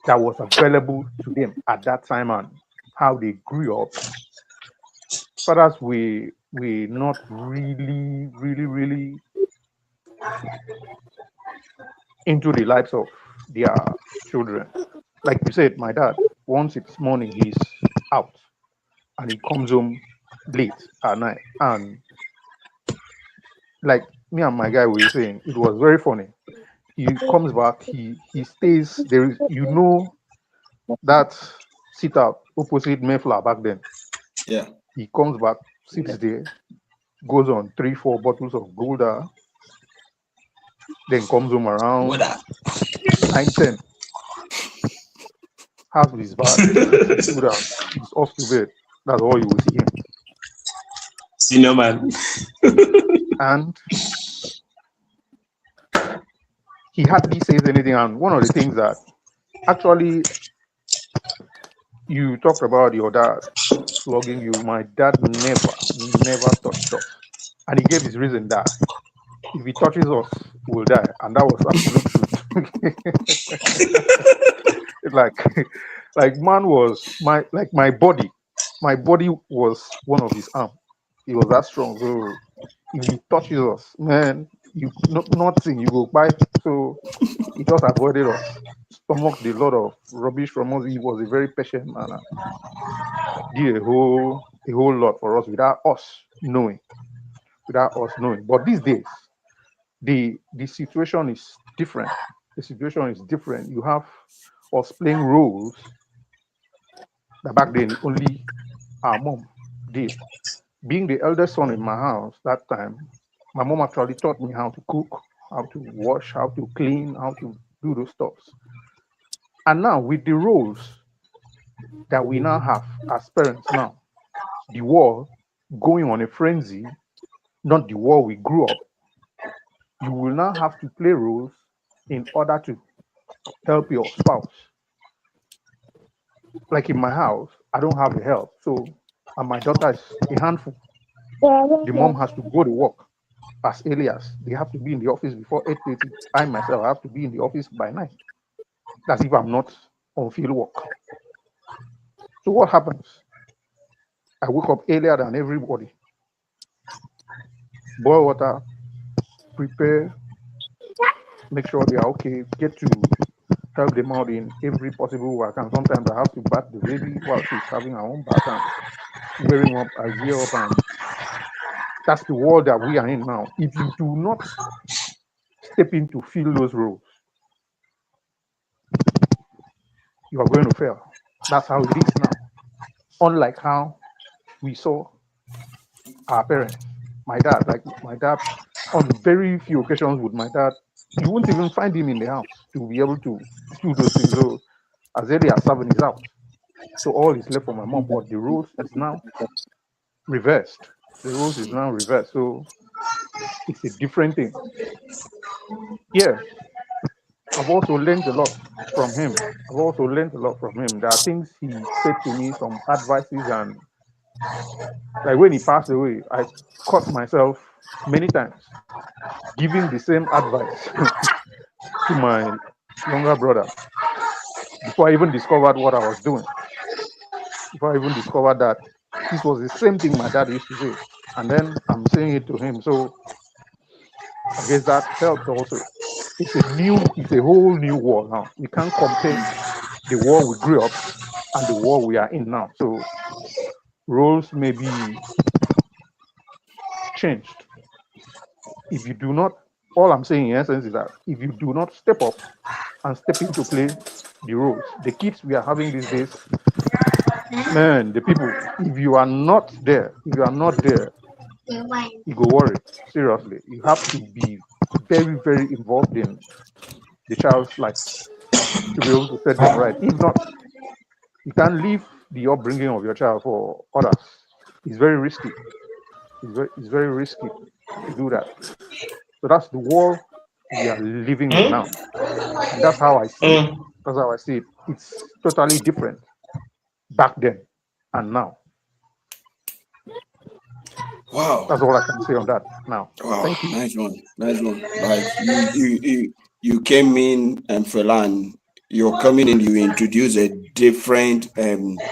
that was available to them at that time and how they grew up, fathers we not really into the lives of their children. Like you said, my dad, once it's morning, he's out and he comes home late at night. And like me and my guy were saying, it was very funny. He comes back, he stays there is that sit out opposite Mayflower back then. Yeah. He comes back, sits there, goes on 3-4 bottles of Gouda, then comes home around 9-10, has his bath, eats his food, and he's off to bed. That's all you will see him. Senior man. And he hardly says anything. And one of the things that actually you talked about your dad flogging you, my dad never touched us. And he gave his reason that if he touches us, we'll die. And that was absolute truth. like like man was my body. My body was one of his arm. He was that strong. So if he touches us, man, you nothing, you go by. So he just avoided us, stomached a lot of rubbish from us. He was a very patient man and did a whole lot for us without us knowing. Without us knowing. But these days, the situation is different. The situation is different. You have us playing roles that back then only our mom did. Being the eldest son in my house that time, my mom actually taught me how to cook, how to wash, how to clean, how to do those stuffs. And now with the roles that we now have as parents now, the war going on a frenzy, not the war we grew up, you will now have to play roles in order to help your spouse. Like in my house, I don't have a help. So, and my daughter is a handful. The mom has to go to work as early as they have to be in the office before 8:30. I myself have to be in the office by 9. That's if I'm not on field work. So what happens? I wake up earlier than everybody, boil water, prepare, make sure they are okay, get to help them out in every possible way I can. Sometimes I have to bath the baby while she's having her own bath and wearing up, I gear up, and that's the world that we are in now. If you do not step in to fill those roles, you are going to fail. That's how it is now. Unlike how we saw our parents. My dad, on very few occasions with my dad, you won't even find him in the house to be able to do those things. So as early as 7 is out. So all is left for my mom. But the roles is now reversed. The roles is now reversed. So it's a different thing. Yeah, I've also learned a lot from him. I've also learned a lot from him. There are things he said to me, some advices, and like when he passed away, I caught myself many times giving the same advice to my younger brother before I even discovered what I was doing. Before I even discovered that this was the same thing my dad used to say. And then I'm saying it to him. So I guess that helped also. It's a whole new war now. We can't compare the war we grew up and the war we are in now. So roles may be changed. If you do not, all I'm saying in essence is that if you do not step up and step in to play the roles, the kids we are having these days, man, the people, if you are not there, you go worry. Seriously. You have to be very, very involved in the child's life to be able to set them right. If not, you can't leave the upbringing of your child for others. It's very risky. It's very risky to do that. So that's the world we are living in Hmm? now. And that's how I see it. Mm. That's how I see it. It's totally different back then and now. Wow. That's all I can say on that now. Wow, Thank you. nice one, nice one. Like you came in and Falan, you're coming in, you introduce a different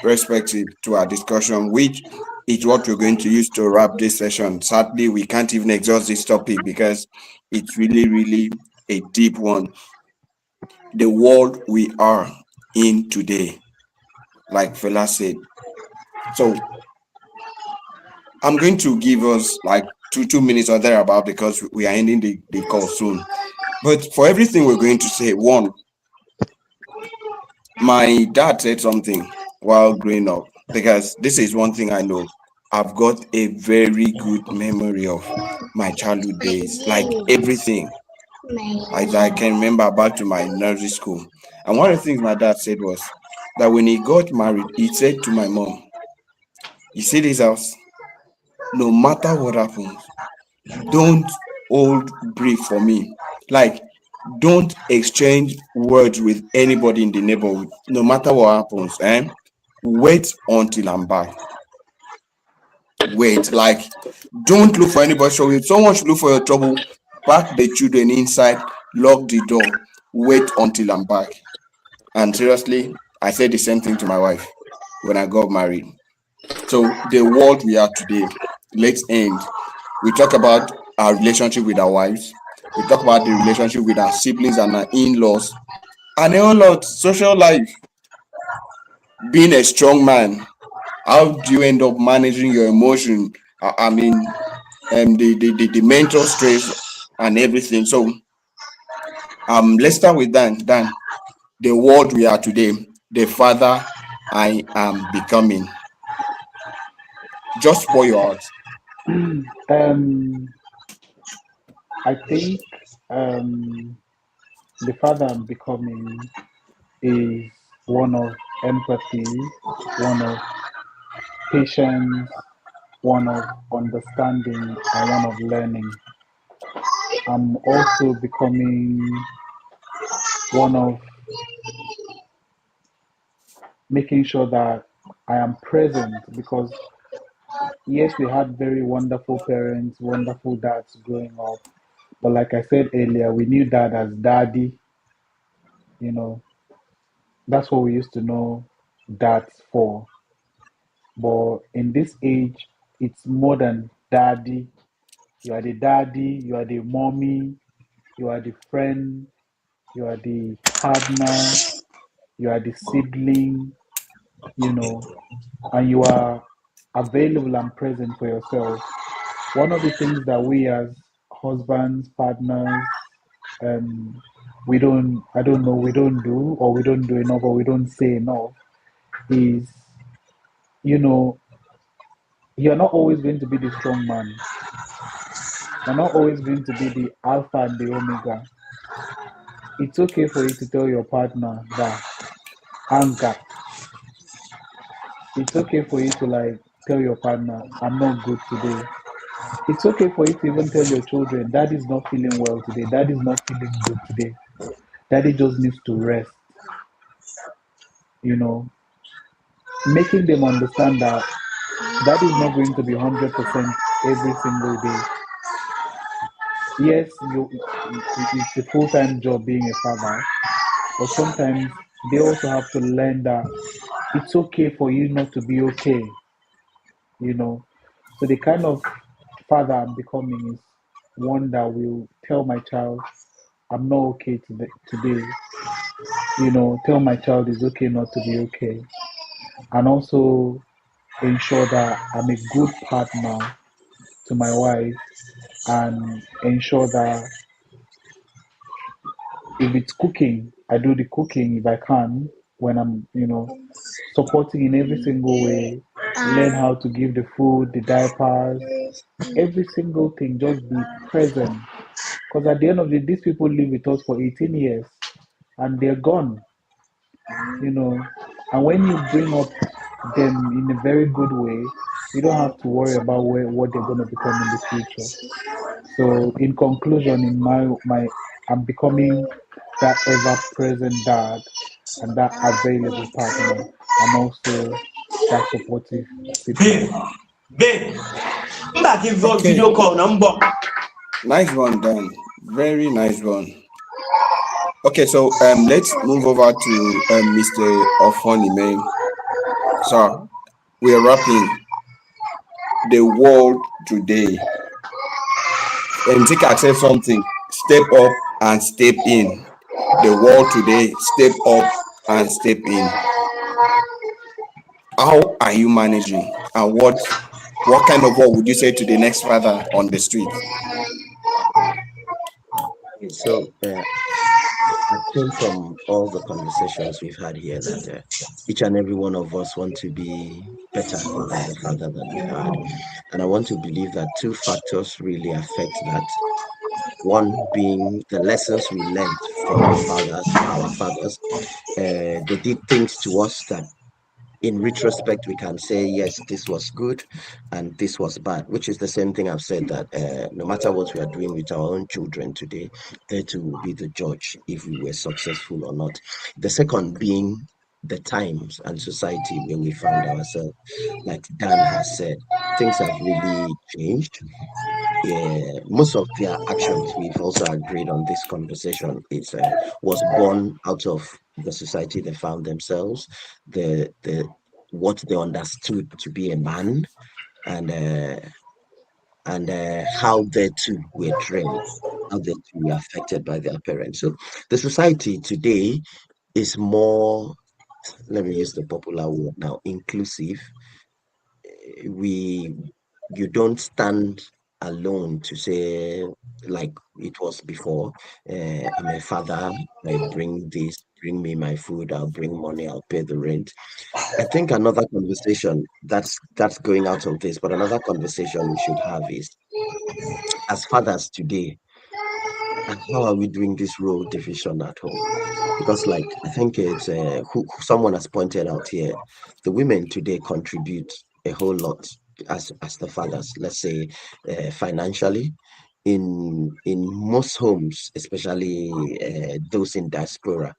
perspective to our discussion, which is what we're going to use to wrap this session. Sadly, we can't even exhaust this topic because it's really, really a deep one. The world we are in today, like Fela said. So I'm going to give us like two minutes or thereabout because we are ending the call soon. But for everything we're going to say, one, my dad said something while growing up, because this is one thing I know. I've got a very good memory of my childhood days, like everything. I can remember back to my nursery school. And one of the things my dad said was that when he got married, he said to my mom, "You see this house? No matter what happens, don't hold brief for me. Like, don't exchange words with anybody in the neighborhood, no matter what happens. Wait until I'm back. Wait, like, don't look for anybody. So if someone should look for your trouble, pack the children inside, lock the door, wait until I'm back." And seriously, I said the same thing to my wife when I got married. So the world we are today, let's end. We talk about our relationship with our wives. We talk about the relationship with our siblings and our in-laws, and a whole lot social life. Being a strong man, how do you end up managing your emotion? I mean, the mental stress and everything. So let's start with Dan. The world we are today, the father I am becoming. Just pour your heart. Um, I think um, the father I'm becoming is one of empathy, one of patience, one of understanding, and one of learning. I'm also becoming one of making sure that I am present because, yes, we had very wonderful parents, wonderful dads growing up. But like I said earlier, we knew dad as daddy. You know, that's what we used to know dads for. But in this age, it's more than daddy. You are the daddy, you are the mommy, you are the friend, you are the partner, you are the sibling, you know, and you are available and present for yourself. One of the things that we as husbands, partners, um, I don't know, we don't do, or we don't do enough, or we don't say enough, is, you know, you're not always going to be the strong man. You're not always going to be the alpha and the omega. It's okay for you to tell your partner that anger. It's okay for you to like tell your partner, I'm not good today. It's okay for you to even tell your children, Daddy's not feeling well today. Daddy's not feeling good today. Daddy just needs to rest. You know, making them understand that that is not going to be 100% every single day. Yes, it's a full-time job being a father, but sometimes they also have to learn that it's okay for you not to be okay, you know. So the kind of father I'm becoming is one that will tell my child, I'm not okay today, you know, tell my child it's okay not to be okay, and also ensure that I'm a good partner to my wife and ensure that if it's cooking, I do the cooking if I can when I'm, you know, supporting in every single way, learn how to give the food, the diapers, every single thing, just be present. Because at the end of the day, these people live with us for 18 years and they're gone, you know. And when you bring up them in a very good way, you don't have to worry about what they're going to become in the future. So, in conclusion, in I'm becoming that ever-present dad and that available partner, and also that supportive sibling. Babe, babe. Back if Okay, video call number. nice one, Dan. Very nice one. Okay, so let's move over to Mr. Ofonime. So we are wrapping the world today. Take accept something, step up and step in. The world today, step up and step in. How are you managing? And what kind of what would you say to the next father on the street? Okay, so I think from all the conversations we've had here that each and every one of us want to be better than the father that we had. And I want to believe that two factors really affect that. One being the lessons we learned from the fathers, our fathers. They did things to us that in retrospect we can say yes, this was good and this was bad, which is the same thing I've said that no matter what we are doing with our own children today, they too will be the judge if we were successful or not. The second being the times and society where we found ourselves. Like Dan has said, things have really changed. Yeah, most of their actions, we've also agreed on this conversation, is was born out of the society they found themselves, the what they understood to be a man, and how they too were trained, how they too were affected by their parents. So the society today is more, let me use the popular word now, inclusive. we you don't stand alone to say like it was before. I'm a father, I bring this, bring me my food, I'll bring money, I'll pay the rent. I think another conversation that's going out of this, but another conversation we should have is, as fathers today, and how are we doing this role division at home? Because, like, I think it's someone has pointed out here, the women today contribute a whole lot as the fathers. Let's say financially, in most homes, especially those in diaspora,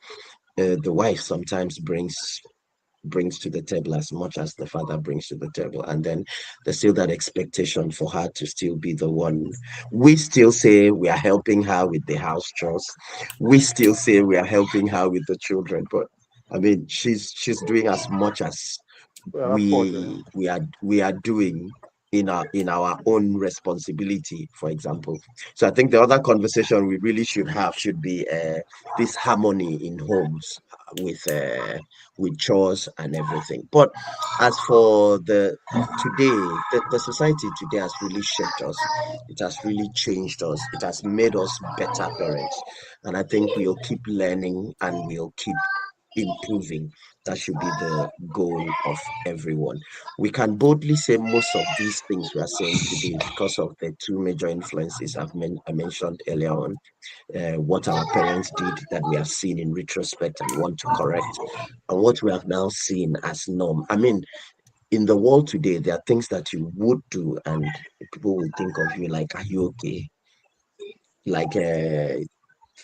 the wife sometimes brings to the table as much as the father brings to the table. And then there's still that expectation for her to still be the one. We still say we are helping her with the house chores. We still say we are helping her with the children. But I mean, she's doing as much as Well, that's fortunate. we are doing in our own responsibility, for example. So I think the other conversation we really should have should be this harmony in homes with chores and everything. But as for the today, the society today has really shaped us. It has really changed us. It has made us better parents. And I think we'll keep learning and we'll keep improving. That should be the goal of everyone. We can boldly say most of these things we are saying today because of the two major influences I mentioned earlier on. What our parents did that we have seen in retrospect and want to correct, and what we have now seen as norm. I mean, in the world today, there are things that you would do, and people will think of you like, "Are you okay?" Like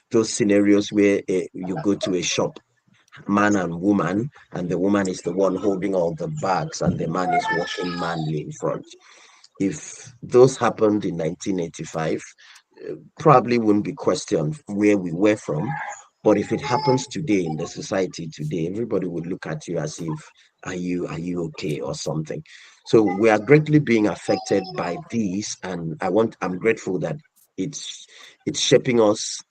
those scenarios where you go to a shop, man and woman, and the woman is the one holding all the bags, and the man is walking manly in front. If those happened in 1985, probably wouldn't be questioned where we were from. But if it happens today in the society today, everybody would look at you as if, are you okay or something? So we are greatly being affected by these, and I'm grateful that it's it's shaping us,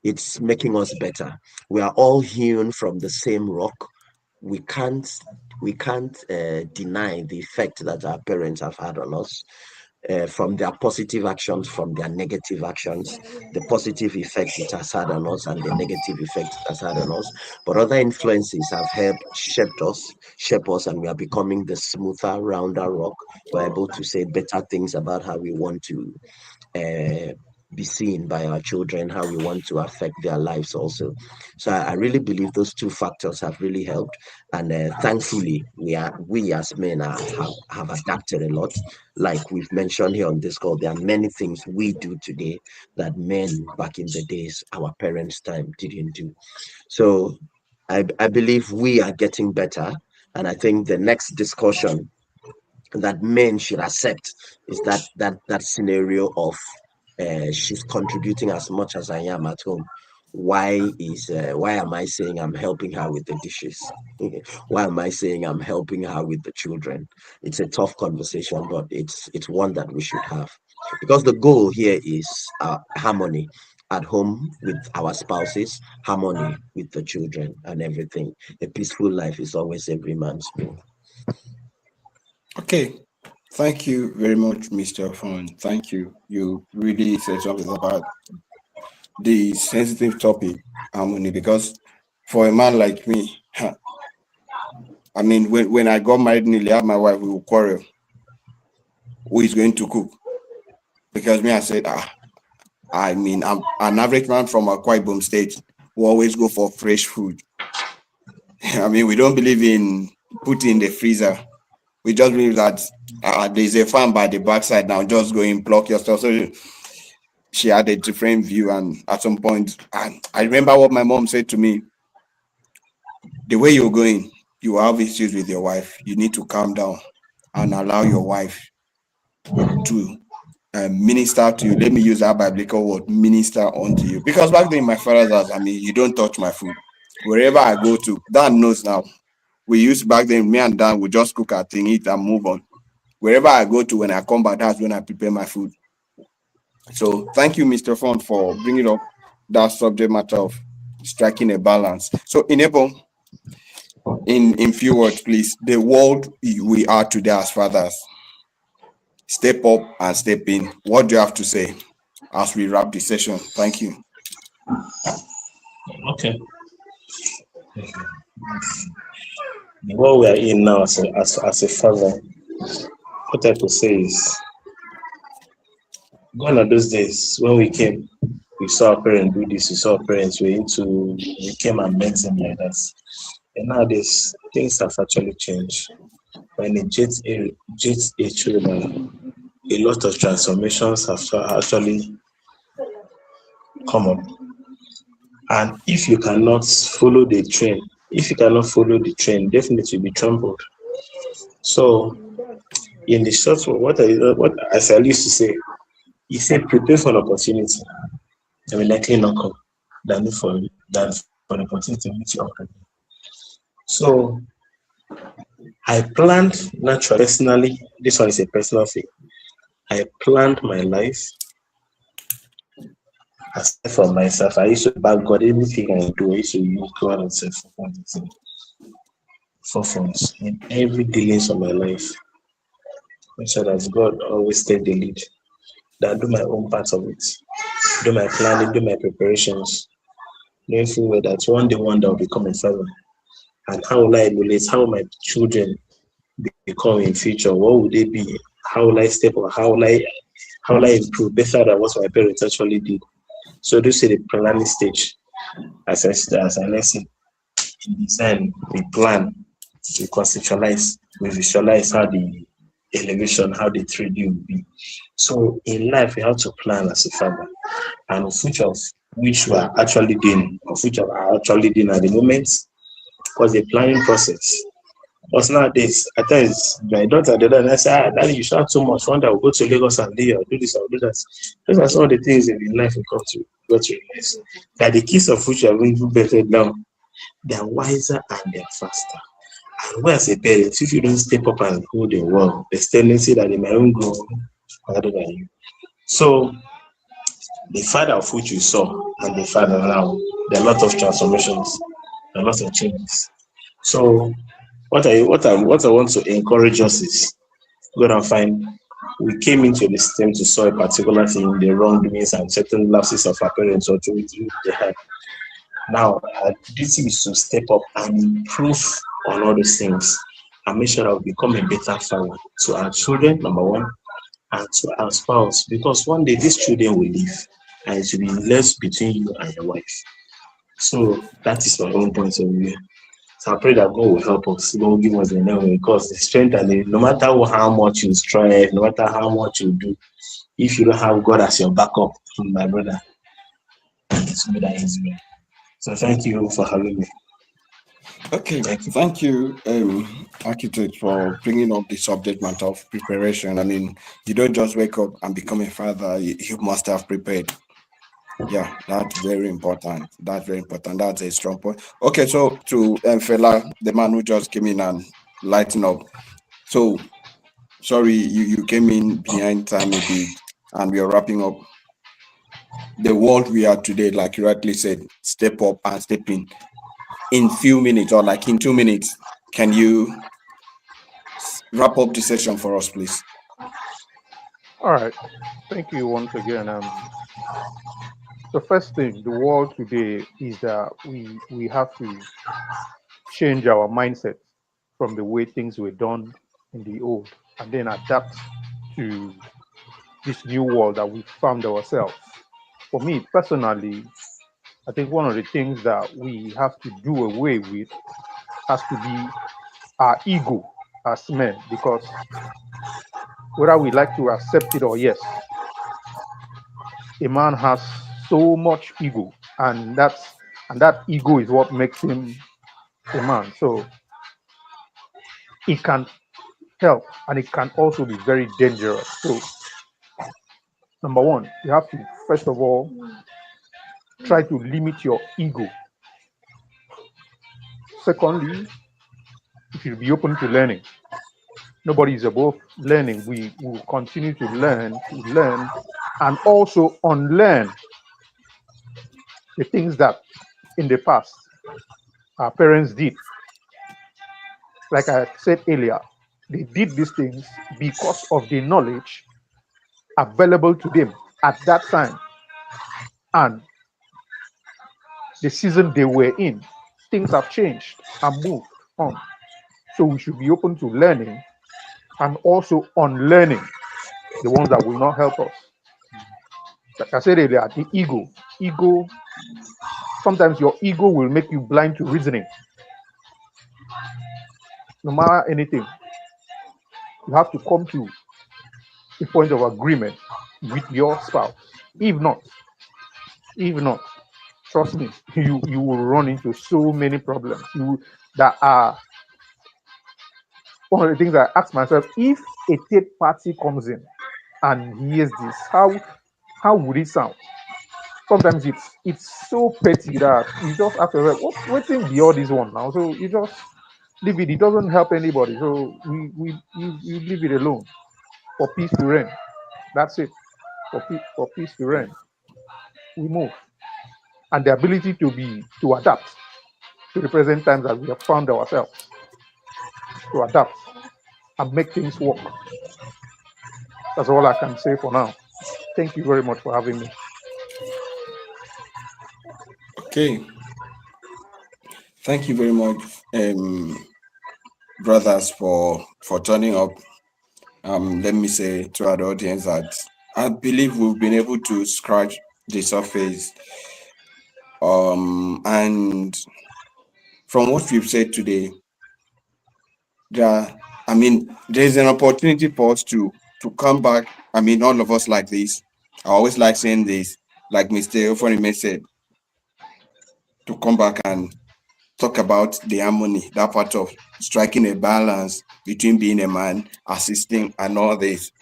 it's making us better. We are all hewn from the same rock. We can't deny the effect that our parents have had on us, from their positive actions, from their negative actions, the positive effect it has had on us and the negative effect it has had on us. But other influences have helped shape us, and we are becoming the smoother, rounder rock. We're able to say better things about how we want to uh, be seen by our children, how we want to affect their lives also. So I really believe those two factors have really helped, and thankfully we as men have adapted a lot. Like we've mentioned here on this call, there are many things we do today that men back in the days, our parents' time, didn't do. So I believe we are getting better, and I think the next discussion that men should accept is that scenario of she's contributing as much as I am at home. Why am I saying I'm helping her with the dishes? Why am I saying I'm helping her with the children? It's a tough conversation, but it's one that we should have, because the goal here is harmony at home with our spouses, harmony with the children, and everything. A peaceful life is always every man's goal. Okay. Thank you very much, Mr. Fon. Thank you. You really said something about the sensitive topic, harmony, because for a man like me, I mean, when I got married, nearly had my wife, we would quarrel. Who is going to cook? Because me, I said, I mean, I'm an average man from a Akwa Ibom state who always go for fresh food. I mean, we don't believe in putting in the freezer. We just believe that there's a farm by the backside now, just go and pluck your stuff. So she had a different view, and at some point, I remember what my mom said to me: the way you're going, you have issues with your wife. You need to calm down and allow your wife to minister to you. Let me use that biblical word, minister unto you. Because back then in my father's house, I mean, you don't touch my food. Wherever I go to, Dan knows now. We used back then, me and Dan would just cook our thing, eat, and move on. Wherever I go to, when I come back, that's when I prepare my food. So thank you, Mr. Font, for bringing up that subject matter of striking a balance. So in few words, please, the world we are today as fathers, step up and step in. What do you have to say as we wrap the session? Thank you. Okay. The world we are in now as a father, what I could say is, gone are those days when we came, we saw our parents do this, we saw our parents, we came and met them like that. And nowadays, things have actually changed. When a jet age, a lot of transformations have actually come up. And if you cannot follow the train, definitely you'll be trampled. So, in the short run, what as I used to say, he said, prepare for an opportunity. I will likely not come than for the opportunity to meet you already. So, I planned naturally, personally, this one is a personal thing. I planned my life aside from myself. I used to back God, everything I do, I used to use God and self for funds in every dealings of my life. So that God always take the lead. That I do my own part of it. Do my planning, do my preparations. Knowing full well that one day will become a father. And how will I emulate, how my children become in future? What would they be? How will I step up? How will I improve better than what my parents actually did? So this is the planning stage. As I said, in design, we plan, we conceptualize, we visualize how the elevation, how the 3D will be. So in life, we have to plan as a father, and which of which we are actually doing, of which are actually doing at the moment, because the planning process. Because nowadays, at times, my daughter the other day, I say, Daddy, you shout so much. One day I'll go to Lagos and do this, I'll do that. Those are some of the things in life we come to realize. That the kids of which are going to be better now, they are wiser and they're faster. And we as a parent, if you don't step up and hold the world, there's tendency that they might own grow harder than you. So the father of which you saw and the father now, there are a lot of transformations, a lot of changes. So what I want to encourage us is go and find. We came into the system to saw a particular thing, the wrongdoings and certain lapses of our parents or to the help. Now, our duty is to step up and improve on all those things and make sure that we become a better father to our children, number one, and to our spouse, because one day these children will leave and it will be less between you and your wife. So that is my own point of view. So I pray that God will help us. God will give us the name because the strength and no matter how much you strive, no matter how much you do, if you don't have God as your backup, my brother, it's not that easy. So thank you for having me. Okay, thank you, architect, for bringing up the subject matter of preparation. I mean, you don't just wake up and become a father. You must have prepared. Yeah, that's very important. That's very important. That's a strong point. Okay, so to Fela, the man who just came in and lighten up. So sorry, you came in behind time a bit, and we are wrapping up. The world we are today, like you rightly said, step up and step in few minutes or like in 2 minutes. Can you wrap up the session for us, please? All right. Thank you once again. The first thing, the world today is that we have to change our mindset from the way things were done in the old, and then adapt to this new world that we found ourselves. For me personally, I think one of the things that we have to do away with has to be our ego as men, because whether we like to accept it or yes, a man has so much ego, and that ego is what makes him a man. So it can help, and it can also be very dangerous. So number one, you have to first of all try to limit your ego. Secondly, you should be open to learning. Nobody is above learning. We will continue to learn, and also unlearn the things that in the past our parents did. Like I said earlier, they did these things because of the knowledge available to them at that time and the season they were in. Things have changed and moved on. So we should be open to learning and also unlearning the ones that will not help us. Like I said earlier, the ego, sometimes your ego will make you blind to reasoning. No matter anything, you have to come to a point of agreement with your spouse. If not, if not, trust me, you will run into so many problems. You that are one of the things I ask myself: if a third party comes in and hears this, how would it sound? Sometimes it's so petty that you just ask yourself, what thing be all this one now? So you just leave it. It doesn't help anybody. So we leave it alone for peace to reign. That's it. For peace to reign, we move, and the ability to adapt to the present times that we have found ourselves, to adapt and make things work. That's all I can say for now. Thank you very much for having me. Okay, thank you very much, brothers, for turning up. Let me say to our audience that I believe we've been able to scratch the surface. And from what we've said today, there, I mean, there's an opportunity for us to come back. I mean, all of us like this. I always like saying this, like Mr. Ofonime said, to come back and talk about the harmony, that part of striking a balance between being a man, assisting, and all this.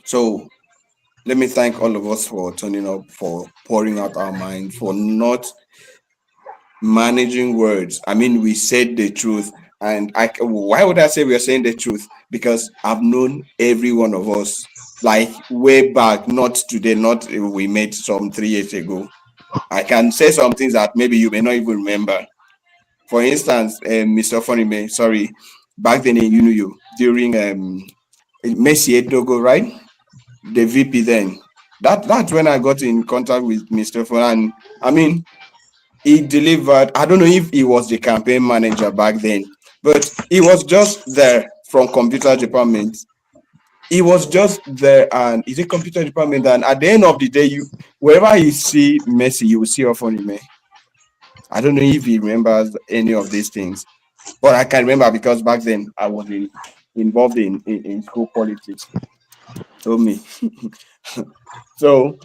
So let me thank all of us for turning up, for pouring out our mind, for not managing words. I mean, we said the truth. And why would I say we are saying the truth? Because I've known every one of us, like way back, not today, not we met some 3 years ago. I can say some things that maybe you may not even remember. For instance, Mr. Fonime, sorry, back then in UNU, during Messi Edogo, right? The VP then. That's when I got in contact with Mr. Fon. And I mean, he delivered. I don't know if he was the campaign manager back then, but he was just there from computer department. He was just there, and is it computer department? And at the end of the day, you wherever you see Messi, you will see Ofonime. I don't know if he remembers any of these things, but I can remember because back then I was involved in school politics. Told me. So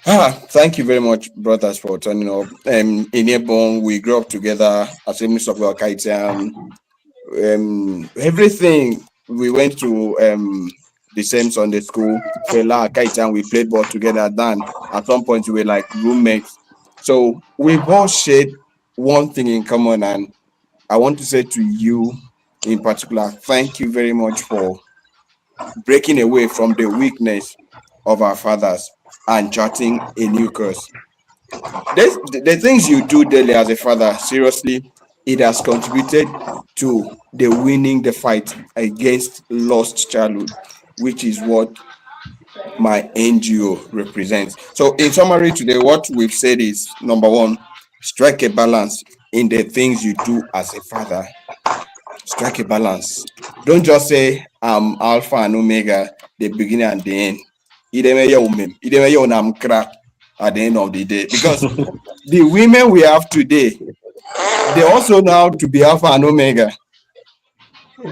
Thank you very much, brothers, for turning up. In Ebon, we grew up together as a Mr. Kaitan. Everything we went to the same Sunday school. Fela, Kaitan, we played ball together. Then at some point we were like roommates. So we've all shared one thing in common, and I want to say to you in particular, thank you very much for breaking away from the weakness of our fathers and charting a new course. The things you do daily as a father, seriously, it has contributed to the winning the fight against lost childhood, which is what my NGO represents. So, in summary, today, what we've said is number one, strike a balance in the things you do as a father. Strike a balance. Don't just say I'm Alpha and Omega, the beginning and the end. I'm crack at the end of the day. Because the women we have today, they also know how to be Alpha and Omega.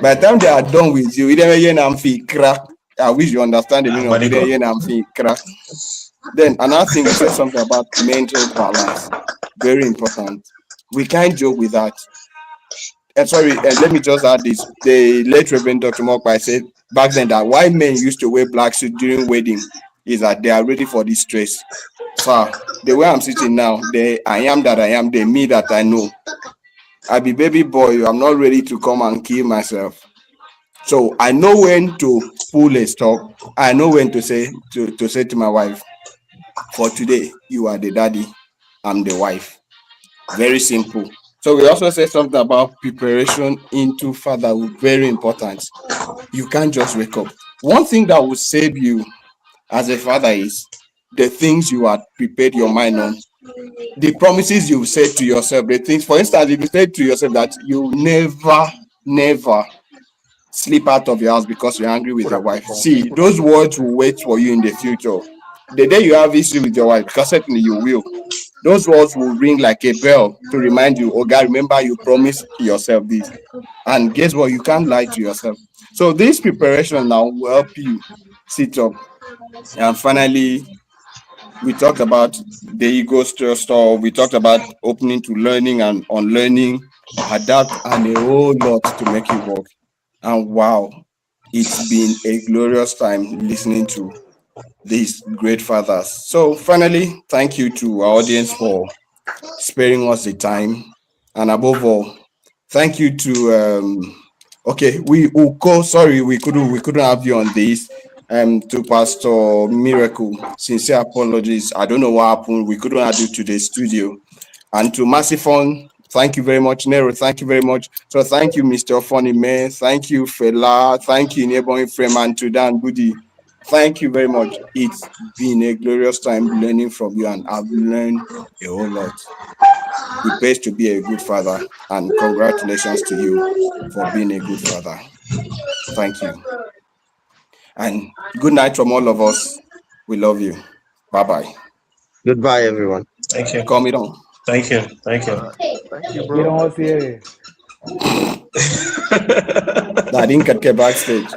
By the time they are done with you, I'm crack. I wish you understand the meaning of I'm crack. Then another thing, you said something about mental balance. Very important. We can't joke with that. Sorry, and let me just add this. The late Reverend Dr. Mokpai said back then that why men used to wear black suit during wedding is that they are ready for this stress. Sir, the way I'm sitting now, the I am that I am, the me that I know. I be baby boy, I'm not ready to come and kill myself. So I know when to pull a stop. I know when to say to my wife, for today, you are the daddy, I'm the wife. Very simple. So we also said something about preparation into fatherhood. Very important. You can't just wake up. One thing that will save you as a father is the things you have prepared your mind on, the promises you've said to yourself, the things, for instance, if you said to yourself that you never sleep out of your house because you're angry with your wife. See, those words will wait for you in the future. The day you have issue with your wife, because certainly you will, those words will ring like a bell to remind you, oh God, remember you promised yourself this. And guess what? You can't lie to yourself. So this preparation now will help you sit up. And finally, we talked about the ego stuff. We talked about opening to learning and unlearning, adapt, and a whole lot to make it work. And wow, it's been a glorious time listening to these great fathers. So finally, thank you to our audience for sparing us the time. And above all, thank you to okay, we Uko, sorry, we couldn't have you on this. To Pastor Miracle, sincere apologies. I don't know what happened. We couldn't add you to the studio. And to Massifon, thank you very much. Nero, thank you very much. So thank you, Mr. Funny Man. Thank you, Fela. Thank you, neighboring frame, and to Dan Budi. Thank you very much. It's been a glorious time learning from you, and I've learned a whole lot. It pays to be a good father, and congratulations to you for being a good father. Thank you. And good night from all of us. We love you. Bye-bye. Goodbye, everyone. Thank you. Call me down. Thank you. Thank you. Thank you, You bro. know what's here? I didn't get backstage.